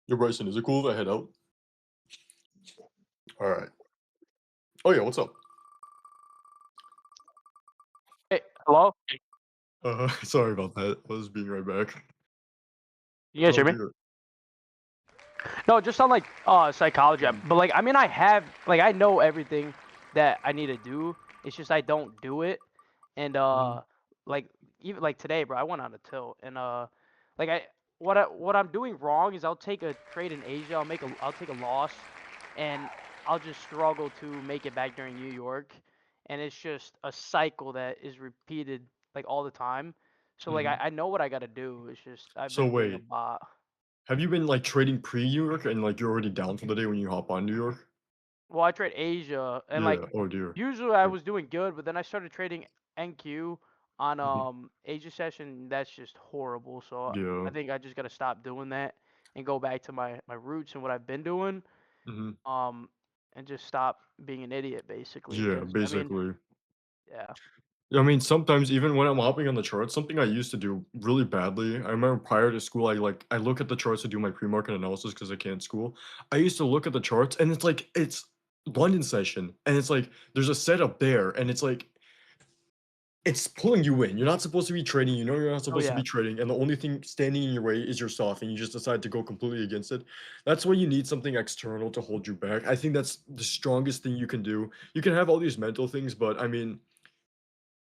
Yo, Bryson, is it cool if I head out? All right. Oh yeah, what's up? Hey, hello? Sorry about that. I was being right back. You guys Oh hear me? dear. No, just on like psychology. Mhm. But like I mean I have like I know everything that I need to do. It's just I don't do it. And Mhm. like even like today, bro, I went on a tilt and like what I'm doing wrong is I'll take a trade in Asia, I'll take a loss and I'll just struggle to make it back during New York. And it's just a cycle that is repeated like all the time. So like Mhm. I know what I gotta do. It's just I've So been being a wait, bot. have you been like trading pre-New York and like you're already down for the day when you hop on New York? Well, I trade Asia and like Yeah. Oh dear. usually I Yeah. was doing good, but then I started trading NQ on Mhm. Asia session. That's just horrible. So I Yeah. think I just gotta stop doing that and go back to my roots and what I've been doing. Mhm. Um, and just stop being an idiot basically. Yeah. Because I mean, Basically. yeah. Yeah, I mean, sometimes even when I'm hopping on the charts, something I used to do really badly. I remember prior to school, I look at the charts to do my pre-market analysis because I can't school. I used to look at the charts and it's like it's London session and it's like there's a setup there and it's like it's pulling you in. You're not supposed to be trading. You know you're not Oh supposed to yeah. be trading, and the only thing standing in your way is yourself, and you just decide to go completely against it. That's why you need something external to hold you back. I think that's the strongest thing you can do. You can have all these mental things, but I mean,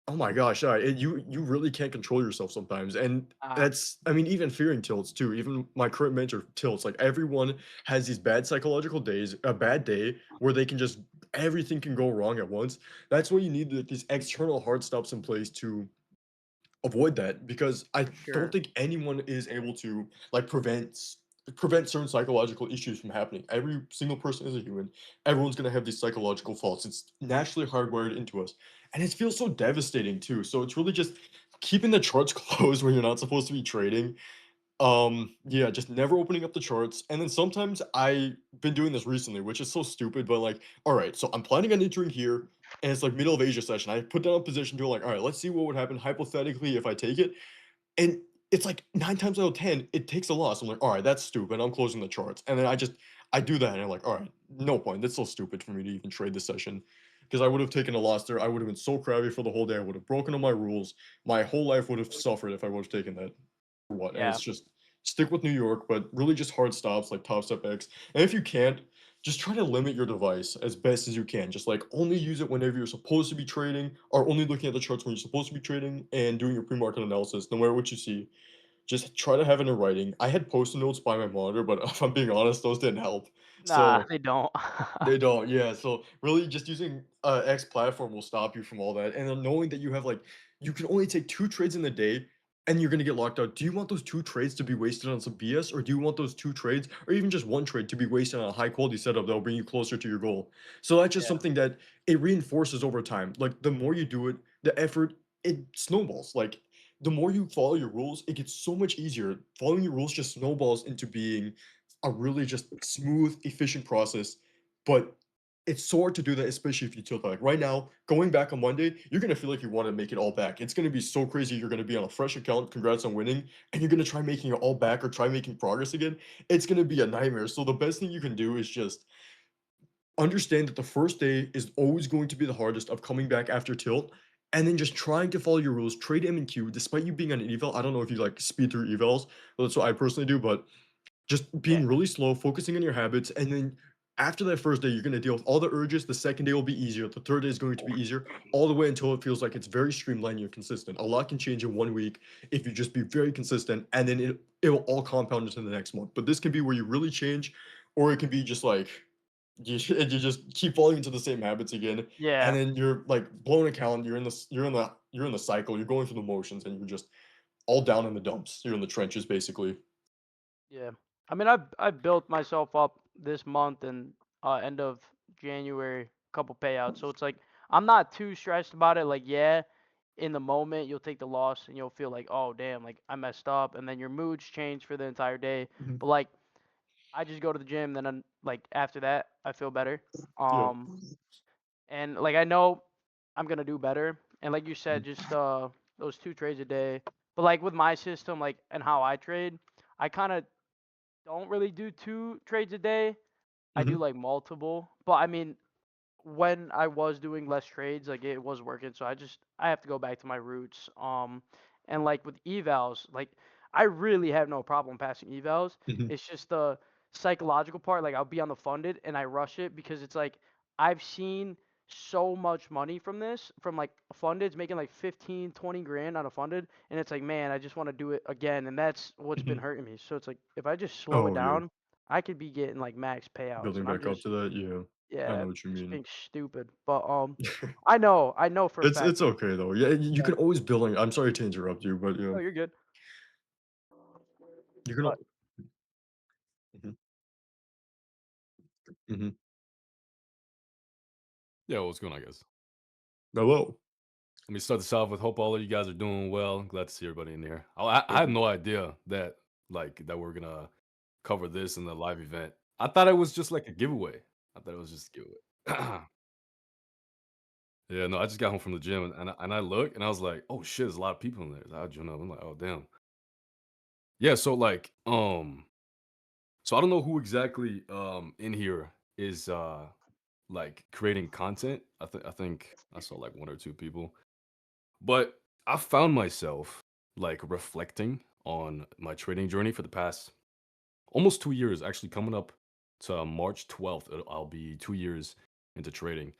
oh my gosh, you really can't control yourself sometimes, and Ah, that's I mean even fearing tilts too. Even my current mentor tilts. Like everyone has these bad psychological days, a bad day where they can just everything can go wrong at once. That's why you need these external hard stops in place to avoid that because I for don't sure. think anyone is able to like prevent certain psychological issues from happening. Every single person is a human. Everyone's gonna have these psychological faults. It's naturally hardwired into us. And it feels so devastating too. So it's really just keeping the charts closed when you're not supposed to be trading, yeah, just never opening up the charts. And then sometimes I've been doing this recently, which is so stupid, but like, all right, so I'm planning on entering here, and it's like middle of Asia session. I put down a position to like, all right, let's see what would happen hypothetically if I take it. And it's like 9 times out of 10, it takes a loss. I'm like, all right, that's stupid. I'm closing the charts. And then I do that, and I'm like, all right, no point. That's so stupid for me to even trade this session. Because I would have taken a loss there. I would have been so crabby for the whole day. I would have broken all my rules. My whole life would have suffered if I would have taken that what, and Yeah. it's just stick with New York, but really just hard stops like Top Step X. And if you can't, just try to limit your device as best as you can. Just like only use it whenever you're supposed to be trading, or only looking at the charts when you're supposed to be trading and doing your pre-market analysis, no matter what you see. Just try to have it in writing. I had post-it notes by my monitor, but if I'm being honest, those didn't help. Nah, So they don't. they don't, yeah. So really, just using X platform will stop you from all that, and then knowing that you have like you can only take 2 trades in the day and you're gonna get locked out. Do you want those 2 trades to be wasted on some BS, or do you want those 2 trades, or even just 1 trade to be wasted on a high quality setup that'll bring you closer to your goal? So that's just Yeah. something that it reinforces over time. Like, the more you do it, the effort, it snowballs. Like, the more you follow your rules, it gets so much easier. Following your rules just snowballs into being a really just smooth, efficient process, but it's so hard to do that, especially if you tilt back. Right now, going back on Monday, you're gonna feel like you want to make it all back. It's gonna be so crazy. You're gonna be on a fresh account. Congrats on winning, and you're gonna try making it all back or try making progress again. It's gonna be a nightmare. So the best thing you can do is just understand that the first day is always going to be the hardest of coming back after tilt, and then just trying to follow your rules, trade M and Q, despite you being on an eval. I don't know if you like speed through evals. That's what I personally do, but just Yeah. being really slow, focusing on your habits, and then after that first day, you're gonna deal with all the urges. The second day will be easier. The third day is going to be easier, all the way until it feels like it's very streamlined. You're consistent. A lot can change in 1 week if you just be very consistent, and then it will all compound into the next month. But this can be where you really change, or it can be just like you just keep falling into the same habits again, and Yeah. then you're like blown account. You're in the cycle. You're going through the motions, and you're just all down in the dumps. You're in the trenches, basically. Yeah. I mean, I built myself up this month and end of January, couple payouts. So it's like I'm not too stressed about it. Like, yeah, in the moment you'll take the loss and you'll feel like, oh damn, like I messed up, and then your moods change for the entire day. Mhm. But like I just go to the gym, then I'm like after that I feel better. Yeah. And like I know I'm gonna do better. And like you Mhm. said, just those 2 trades a day. But like with my system, like and how I trade, I kind of don't really do 2 trades a day. I do Mhm. like multiple. But I mean, when I was doing less trades, like it was working. So I have to go back to my roots. And like with evals, like I really have no problem passing evals. Mhm. It's just the psychological part. Like I'll be on the funded and I rush it because it's like I've seen so much money from this from like fundeds making like 15 20 grand on a funded, and it's like man I just want to do it again, and that's what's been Mhm. hurting me. So it's like if I just slow it Oh, yeah. down I could be getting like max payouts, Building and I'm back up just to that, yeah. I yeah, know what you just mean. being stupid. But I know for a fact. It's okay though. Yeah, you Yeah. can always build on. I'm sorry to interrupt you, but yeah, No, you're good. you can. But Mhm. Mhm. Yeah, what's going on, guys? Hello. Let me start this off with hope all of you guys are doing well. Glad to see everybody in here. I Thank had you. no idea that that we're gonna cover this in the live event. I thought it was just like a giveaway. I thought it was just a giveaway. Yeah, no, I just got home from the gym and I look and I was like, oh shit, there's a lot of people in there. So I joined up. I'm like, oh damn. Yeah, so so I don't know who exactly in here is like creating content. I think I saw like 1 or 2 people. But I found myself like reflecting on my trading journey for the past almost 2 years, actually coming up to March 12th. I'll be 2 years into trading.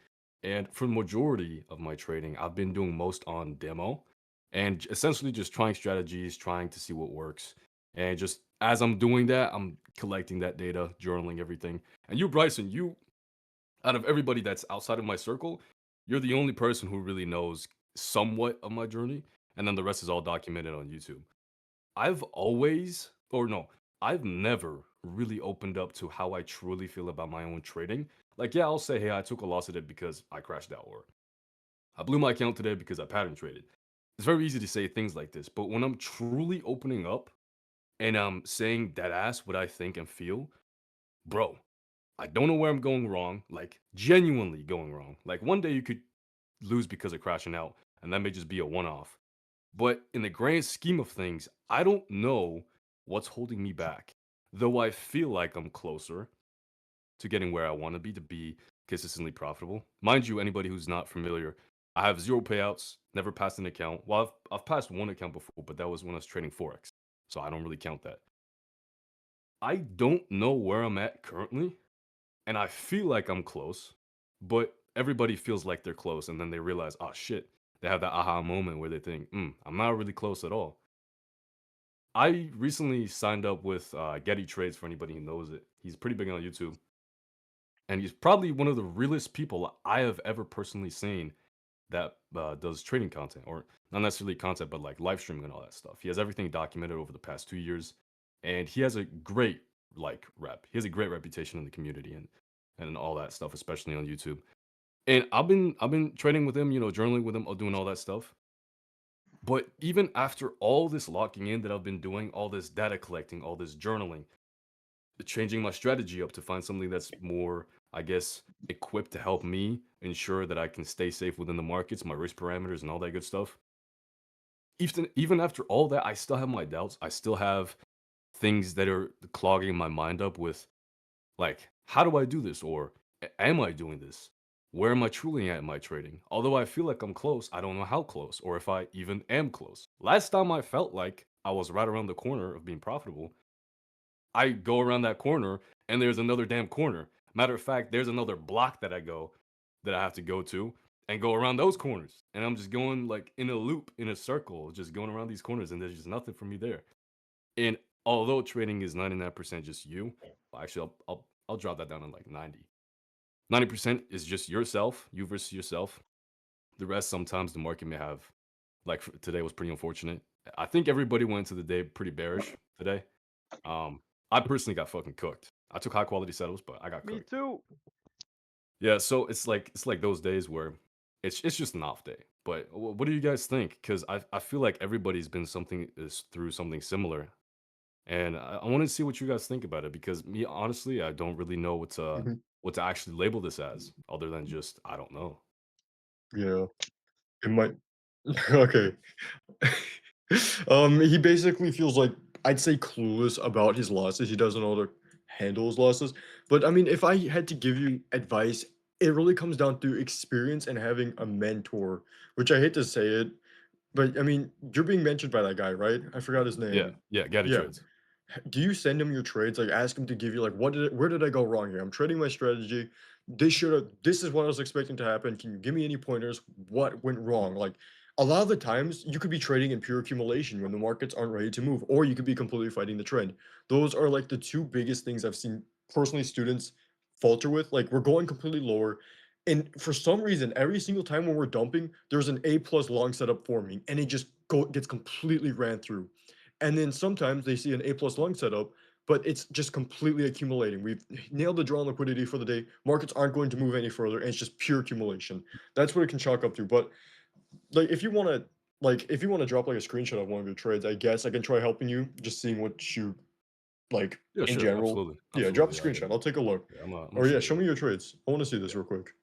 And for the majority of my trading, I've been doing most on demo and essentially just trying strategies, trying to see what works. And just as I'm doing that, I'm collecting that data, journaling everything. And you, Bryson, you out of everybody that's outside of my circle, you're the only person who really knows somewhat of my journey, and then the rest is all documented on YouTube. I've always, or no, I've never really opened up to how I truly feel about my own trading. Like, yeah, I'll say, hey, I took a loss today because I crashed out, or I blew my account today because I pattern traded. It's very easy to say things like this, but when I'm truly opening up and I'm saying that ass what I think and feel, bro, I don't know where I'm going wrong, like genuinely going wrong. Like one day you could lose because of crashing out, and that may just be a one off. But in the grand scheme of things, I don't know what's holding me back. Though I feel like I'm closer to getting where I want to be consistently profitable. Mind you, anybody who's not familiar, I have 0 payouts, never passed an account. Well, I've passed 1 account before, but that was when I was trading Forex. So I don't really count that. I don't know where I'm at currently, and I feel like I'm close, but everybody feels like they're close, and then they realize, oh shit, they have that aha moment where they think, I'm not really close at all. I recently signed up with Getty Trades for anybody who knows it. He's pretty big on YouTube, and he's probably one of the realest people I have ever personally seen that does trading content, or not necessarily content, but like live streaming and all that stuff. He has everything documented over the past 2 years, and he has a great like rep. He has a great reputation in the community and all that stuff, especially on YouTube. And I've been trading with him, journaling with him, doing all that stuff. But even after all this locking in that I've been doing, all this data collecting, all this journaling, changing my strategy up to find something that's more, I guess, equipped to help me ensure that I can stay safe within the markets, my risk parameters, and all that good stuff. Even after all that, I still have my doubts. I still have things that are clogging my mind up with, like, how do I do this? Or am I doing this? Where am I truly at in my trading? Although I feel like I'm close, I don't know how close or if I even am close. Last time I felt like I was right around the corner of being profitable, I go around that corner and there's another damn corner. Matter of fact, there's another block that I have to go to and go around those corners. And I'm just going like in a loop, in a circle, just going around these corners, and there's just nothing for me there. And although trading is 99% just you, well, actually I'll drop that down to like 90. 90% is just yourself, you versus yourself. The rest, sometimes the market may have, like today was pretty unfortunate. I think everybody went into the day pretty bearish today. Um, I personally got fucking cooked. I took high quality settles, but I got Me cooked. too. Yeah, so it's like those days where it's just an off day. But what do you guys think? Because I feel like everybody's been something is through something similar, and I want to see what you guys think about it. Because me, honestly, I don't really know Mhm. what to actually label this as, other than just I don't know. Yeah. It might okay. He basically feels like I'd say clueless about his losses. He doesn't know how to handle his losses. But I mean, if I had to give you advice, it really comes down to experience and having a mentor, which I hate to say it, but I mean, you're being mentioned by that guy, right? I forgot his Yeah, name. yeah, Gaddy Yeah. trades. Do you send him your trades? Like, ask him to give you like, where did I go wrong here? I'm trading my strategy. This is what I was expecting to happen. Can you give me any pointers? What went wrong? Like, a lot of the times you could be trading in pure accumulation when the markets aren't ready to move, or you could be completely fighting the trend. Those are like the two biggest things I've seen personally students falter with. Like, we're going completely lower. And for some reason, every single time when we're dumping, there's an A plus long setup forming, and it just gets completely ran through. And then sometimes they see an A plus long setup, but it's just completely accumulating. We've nailed the draw on liquidity for the day. Markets aren't going to move any further, and it's just pure accumulation. That's what it can chalk up to. But like, if you want to drop like a screenshot of one of your trades, I guess I can try helping you, just seeing what you like Yeah, in sure, general. absolutely, Yeah, drop the absolutely. screenshot. I'll take a look. Yeah, I'm gonna Or yeah, show show you. me your trades. I want to see this Yeah. real quick.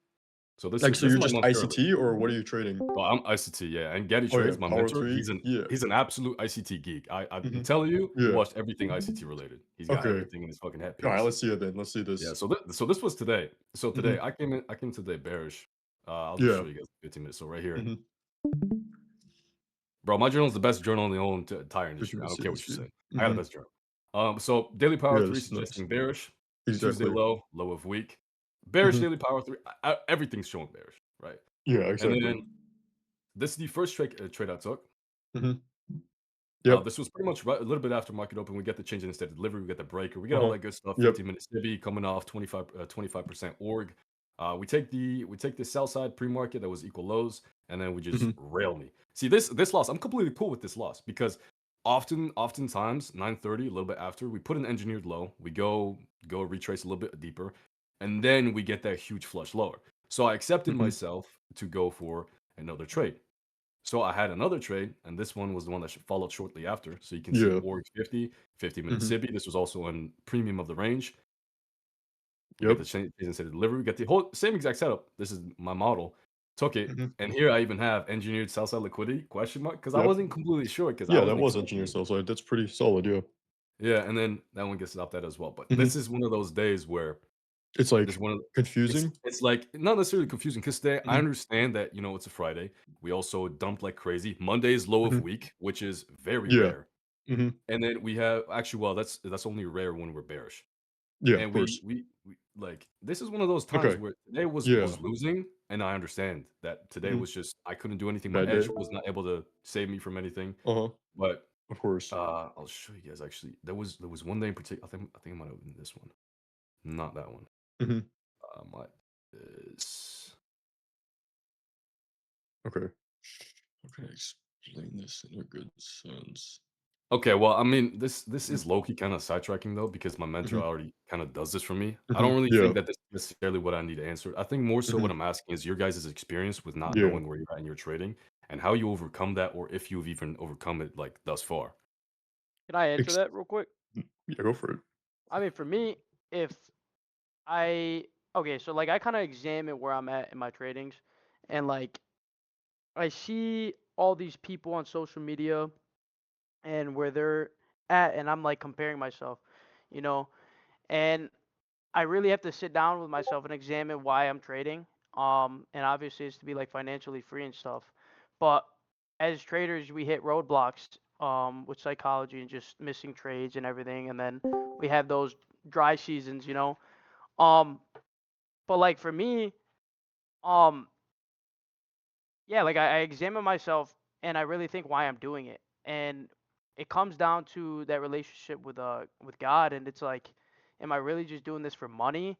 So this Like, is so this you're is my just month currently. ICT or what are you trading? Well, I'm ICT, yeah, and Gaddy Oh yeah, Trades, my Power mentor, Three. Yeah. he's an absolute ICT geek. I'm Hmm. telling you, he Yeah. watched everything ICT related. He's got Okay. everything in his fucking All right. headpiece. Let's see it then. Let's see Yeah, this. so this was today. So today Hmm. I came today bearish. I'll just Yeah. show you guys 15 minutes. So right here, Hmm. bro, my journal is the best journal in the whole entire We can industry. I just don't see care this what you feed. say. I got the Hmm. best journal. So daily power Yeah, three this is nice. suggesting bearish. Tuesday Exactly. low of week. Bearish Hmm. daily power three. Everything's showing bearish, right? Yeah, And exactly. then this is the first trade I took. Hmm. Yep. This was pretty much right, a little bit after market open. We get the change in instead delivery. We get the breaker. We get all Uh-huh. that good stuff. Yep. 15 minute SIBI coming off 25% org. We take the sell side pre market that was equal lows, and then we just Hmm. rail me. See this loss. I'm completely cool with this loss because oftentimes 9:30, a little bit after, we put an engineered low. We go retrace a little bit deeper, and then we get that huge flush lower. So I accepted Hmm. myself to go for another trade. So I had another trade, and this one was the one that followed shortly after. So you can see Yeah. org 50, 50-minute Hmm. SIBI. This was also in premium of the range. We get Yep. the change instead of delivery. We get the whole same exact setup. This is my model. Took it, Hmm. and here I even have engineered sell side liquidity question mark because I Yep. wasn't completely sure because I Yeah, that wasn't was expecting engineer it. sell side. That's pretty solid. Yeah. Yeah, and then that one gets stopped at as well. But this Hmm. is one of those days where It's this like one of it's confusing. it's like not necessarily confusing because today I Hmm. understand that it's a Friday. We also dumped like crazy. Monday is low of Hmm. week, which is very Yeah. rare. Hmm. And then we have actually, well, that's only rare when we're bearish. Yeah, of And we course. we we like this is one of those times Okay. where today was Yeah. losing, and I understand that today Hmm. was just I couldn't do anything. My Bad day. edge was not able to save me from anything. Uh-huh. But Of course. I'll show you guys actually. There was one day in particular. I think it might have been this one, not that one. Hmm. Might is Okay. How can I explain this in a good sense? Okay, well, I mean, this Mhm, is low key kind of sidetracking though, because my mentor mhm, already kind of does this for me. I mhm. don't really Yeah. think that this is necessarily what I need to answer. I think more so Mhm, what I'm asking is your guys' experience with not yeah. knowing where you're at in your trading and how you overcome that, or if you've even overcome it like thus far. Can I answer Ex- that real quick? yeah, go for it. I mean, for me, if I okay, so like I kind of examine where I'm at in my tradings, and like I see all these people on social media and where they're at, and I'm like comparing myself, you know, and I really have to sit down with myself and examine why I'm trading. And obviously it's to be like financially free and stuff. But as traders, we hit roadblocks with psychology and just missing trades and everything, and then we have those dry seasons, you know. Um, but like for me, um, yeah, like I examine myself and I really think why I'm doing it. And it comes down to that relationship with God, and it's like, am I really just doing this for money?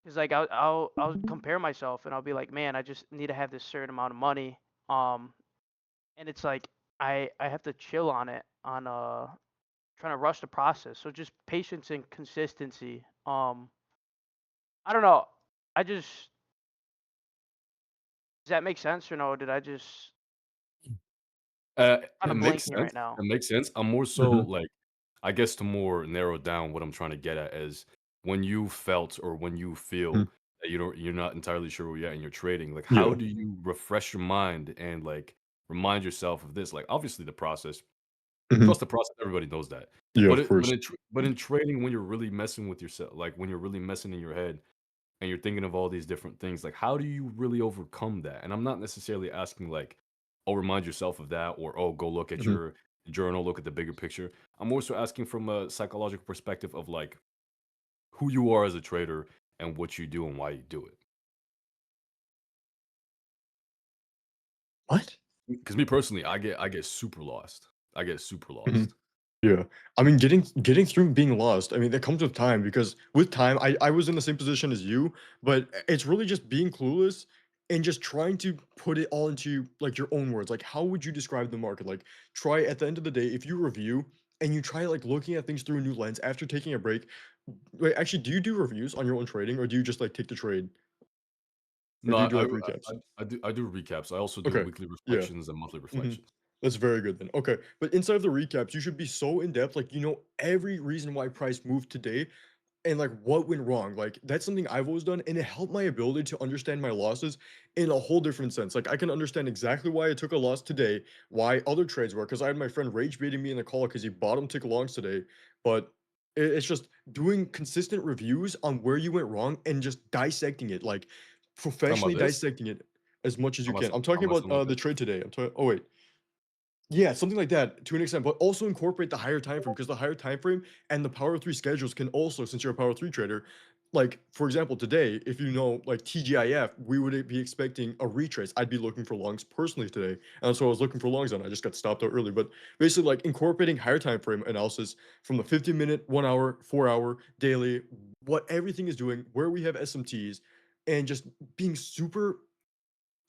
Because like I'll compare myself and I'll be like, man, I just need to have this certain amount of money. Um, and it's like I have to chill on it on trying to rush the process. So just patience and consistency. I don't know. I just Does that make sense or no? Did I just kind It of makes blanking sense. right now? It makes sense. I'm more so Mhm, like, I guess to more narrow down what I'm trying to get at is when you felt or when you feel mhm. that you're not entirely sure where you're at in your trading, like how Yeah. do you refresh your mind and like remind yourself of this? Like obviously the process, Mhm. trust the process, everybody knows that. Yeah, But of it course. but in trading when you're really messing with yourself, like when you're really messing in your head and you're thinking of all these different things, like how do you really overcome that? And I'm not necessarily asking like, oh, remind yourself of that, or oh, go look at Mhm. your journal, look at the bigger picture. I'm also asking from a psychological perspective of like who you are as a trader and what you do and why you do it. What? Because me personally, I get super lost. I get super Mhm. lost. Yeah. I mean, getting through being lost, I mean, that comes with time because with time, I was in the same position as you, but it's really just being clueless and just trying to put it all into like your own words. Like, how would you describe the market? Like, try at the end of the day, if you review and you try like looking at things through a new lens after taking a break. Wait, actually, do you do reviews on your own trading or do you just like take the trade or No, do you do I like I, recaps? I do recaps. I also do Okay. weekly Yeah. reflections and monthly Mhm. reflections. That's very good then. Okay. But inside of the recaps, you should be so in depth, like you know every reason why price moved today and like what went wrong. Like that's something I've always done, and it helped my ability to understand my losses in a whole different sense. Like I can understand exactly why I took a loss today, why other trades were, because I had my friend rage baiting me in the call because he bottom tick longs today. But it's just doing consistent reviews on where you went wrong and just dissecting it, like Talking about professionally this, dissecting it as much as you can. I'm talking talking about about something like the this. trade today. I'm talking. Oh wait, yeah, something like that to an extent, but also incorporate the higher time frame because the higher time frame and the power three schedules can also, since you're a power three trader, like for example, today, if you know like TGIF, we would be expecting a retrace. I'd be looking for longs personally today, and so I was looking for longs on. I just got stopped out early, but basically like incorporating higher time frame analysis from the 50-minute, 1 hour, 4 hour, daily, what everything is doing, where we have SMTs, and just being super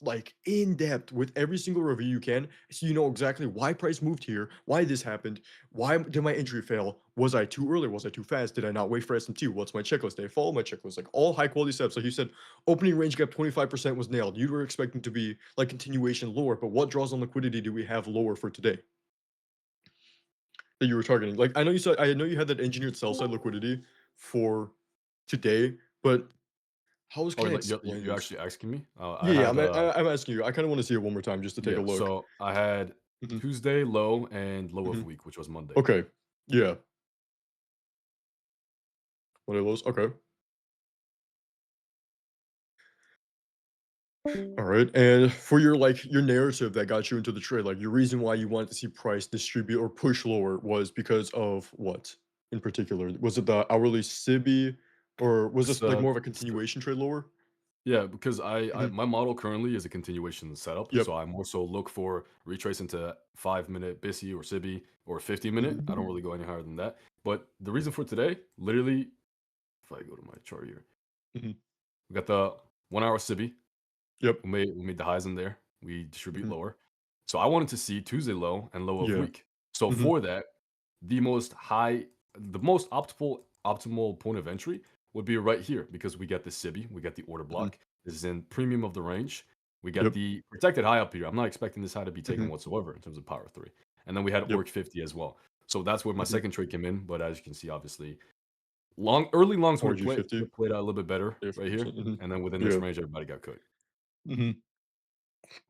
like in depth with every single review you can so you know exactly why price moved here, why this happened, why did my entry fail, was I too early, was I too fast, did I not wait for SMT, what's my checklist, did I follow my checklist, like all high quality steps. Like you said, opening range gap 25% was nailed. You were expecting to be like continuation lower, but what draws on liquidity do we have lower for today that you were targeting? Like I know you said, I know you had that engineered sell side liquidity for today, but how else Oh, can I like explain you're this? actually asking me? I Yeah, yeah, had I'm asking you. I kind of want to see it one more time just to take a yeah. look. So I had Mhm, Tuesday low and low of mhm. week, which was Monday. Okay. Yeah. What are those? Okay. All right. And for your like your narrative that got you into the trade, like your reason why you wanted to see price distribute or push lower was because of what in particular? Was it the hourly SIBI or was This this like more of a this continuation trade lower? Yeah, because I Mhm. my model currently is a continuation setup, Yep. so I more so look for retrace into 5 minute BISI or SIBI or 50 minute. I Mhm. don't really go any higher than that. But the reason for today, literally, if I go to my chart here, Mhm. we got the 1 hour SIBI. Yep. We made the highs in there. we distribute Mhm. lower. So I wanted to see Tuesday low and low of Yeah. week. So Mhm. for that, the most optimal point of entry would be right here because we get the SIBI, we get the order Mhm. block. This is in premium of the range. We get Yep. the protected high up here. I'm not expecting this high to be taken Mhm. whatsoever in terms of power three. And then we had Yep. orc 50 as well. So that's where my Mhm. second trade came in. But as you can see, obviously, early longs would RG50. have played out a little bit better Yeah, right here. 50%. Mhm. And then within this Yeah. range, everybody got cooked. Mhm.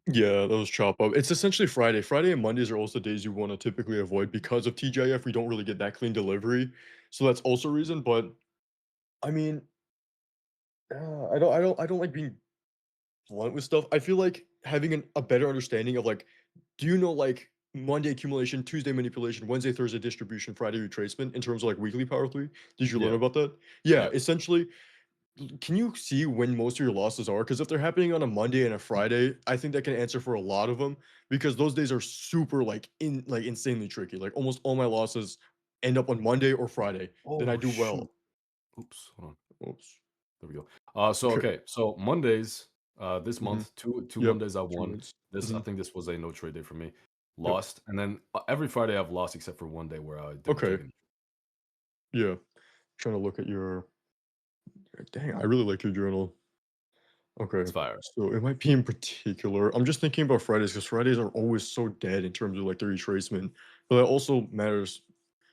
Yeah, those chop up. It's essentially Friday. Friday and Mondays are also days you want to typically avoid because of TGIF. We don't really get that clean delivery, so that's also a reason. But I mean, I don't like being blunt with stuff. I feel like having a better understanding of like, do you know like Monday accumulation, Tuesday manipulation, Wednesday, Thursday distribution, Friday retracement in terms of like weekly power three? Did you learn Yeah. about that? Yeah, Yeah. essentially, can you see when most of your losses are? Because if they're happening on a Monday and a Friday, I think that can answer for a lot of them because those days are super like insanely tricky. Like almost all my losses end up on Monday or Friday. Then I Oh, do shoot. well. Oops. Hold on. Oops. There we go. So Okay. okay, so Mondays, this Hmm. month, two Yep. Mondays I Two won. months. This Hmm. I think this was a no trade day for me. Yep. Lost, and then every Friday I've lost except for one day where I didn't Okay. take any. Yeah. Trying to look at your. Dang, I really like your journal. It's Okay. fire. So it might be in particular. I'm just thinking about Fridays because Fridays are always so dead in terms of like the retracement. But that also matters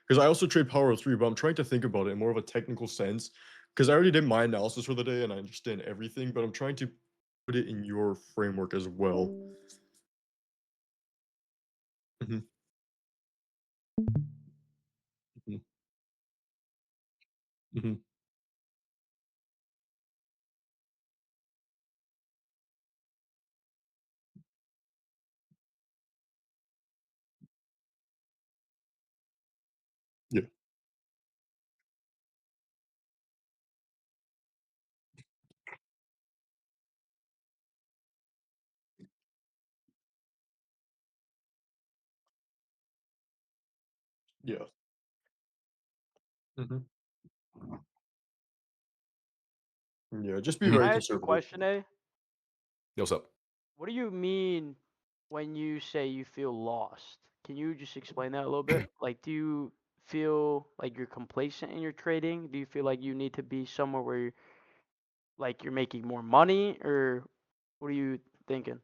because I also trade power of three, but I'm trying to think about it in more of a technical sense. Because I already did my analysis for the day and I understand everything, but I'm trying to put it in your framework as well. Hmm. Hmm. Hmm. Yeah. Yeah. Hmm. Yeah. Just be Mhm. Can very I ask you a conservative. question, A? Yo, what's up? What do you mean when you say you feel lost? Can you just explain that a little bit? Like, do you feel like you're complacent in your trading? Do you feel like you need to be somewhere where like you're making more money, or what are you thinking?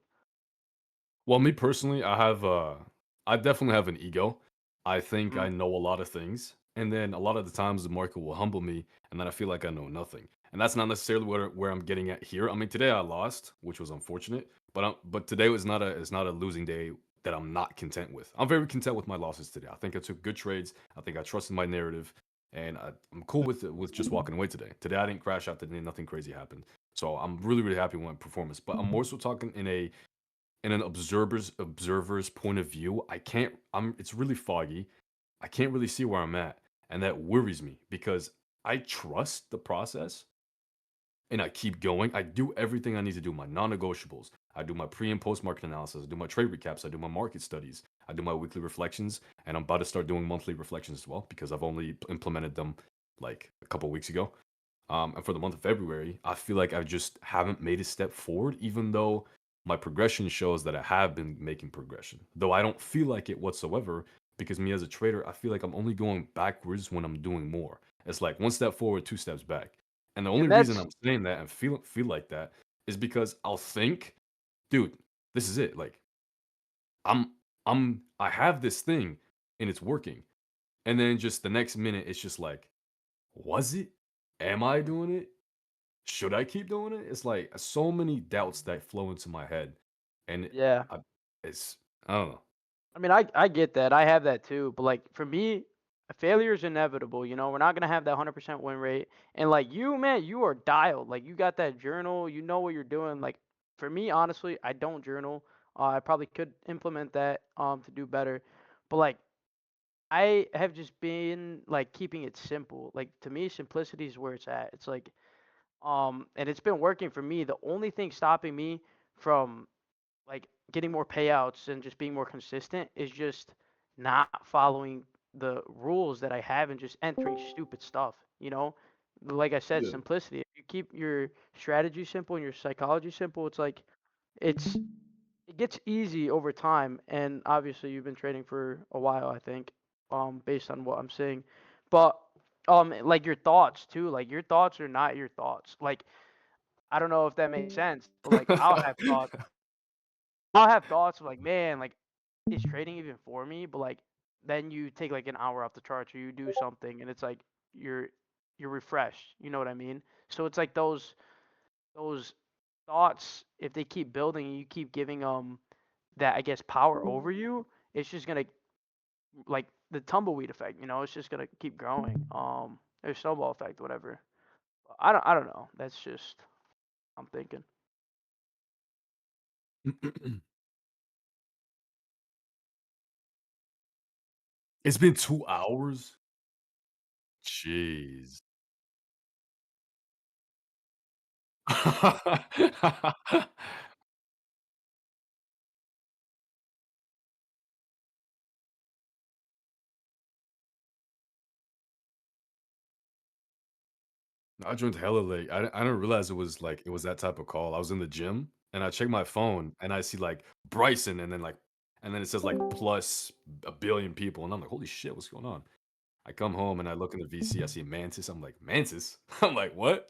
Well, me personally, I definitely have an ego. I think Mm, I know a lot of things, and then a lot of the times the market will humble me, and then I feel like I know nothing. And that's not necessarily where I'm getting at here. I mean, today I lost, which was unfortunate, but today was not a is not a losing day that I'm not content with. I'm very content with my losses today. I think I took good trades. I think I trusted my narrative, and I'm cool with just walking away today. Today I didn't crash out. Today nothing crazy happened. So I'm really happy with my performance. But I'm more so talking in an observer's point of view. I'm it's really foggy. I can't really see where I'm at, and that worries me because I trust the process and I keep going. I do everything I need to do, my non-negotiables. I do my pre and post market analysis, I do my trade recaps, I do my market studies, I do my weekly reflections, and I'm about to start doing monthly reflections as well because I've only implemented them like a couple weeks ago. And for the month of February, I feel like I just haven't made a step forward, even though my progression shows that I have been making progression. Though I don't feel like it whatsoever, because me as a trader, I feel like I'm only going backwards when I'm doing more. It's like one step forward, two steps back. And the only and reason that's I'm saying that and feel like that is because I'll think, dude, this is it. Like I'm I have this thing and it's working. And then just the next minute, it's just like, was it? Am I doing it? Should I keep doing it? It's like so many doubts that flow into my head, and yeah. I, it's I don't know. I mean, I get that. I have that too. But like for me, a failure is inevitable. You know, we're not gonna have that 100% win rate. And like you, man, you are dialed. Like you got that journal. You know what you're doing. Like for me, honestly, I don't journal. I probably could implement that to do better. But like I have just been like keeping it simple. Like to me, simplicity is where it's at. It's like and it's been working for me. The only thing stopping me from like getting more payouts and just being more consistent is just not following the rules that I have and just entering stupid stuff, you know? Like I said, Yeah. simplicity. If you keep your strategy simple and your psychology simple, it's like it's it gets easy over time, and obviously you've been trading for a while, I think, based on what I'm seeing. But like your thoughts too, like your thoughts are not your thoughts. Like I don't know if that makes sense, but like I'll have thoughts of like, man, like is trading even for me? But like then you take like an hour off the charts or you do something and it's like you're you're refreshed. You know what I mean? So it's like those thoughts, if they keep building and you keep giving that I guess power over you, it's just gonna like the tumbleweed effect, you know, it's just gonna keep growing. Or snowball effect, whatever. I don't know. That's just I'm thinking. It's been 2 hours? Jeez. I joined hella late. I didn't realize it was, like, it was that type of call. I was in the gym, and I check my phone, and I see, like, Bryson, and then it says, like, plus a billion people, and I'm like, "Holy shit, what's going on?" I come home, and I look in the VC, I see Mantis, I'm like, "Mantis?" I'm like, "What?"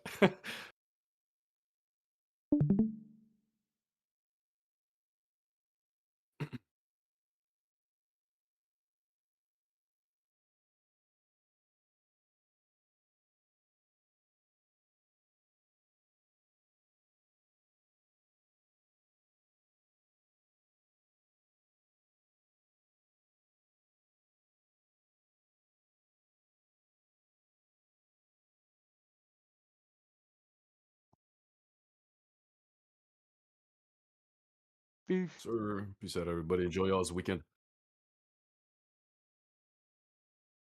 Peace. Sir, peace out, everybody. Enjoy y'all's weekend.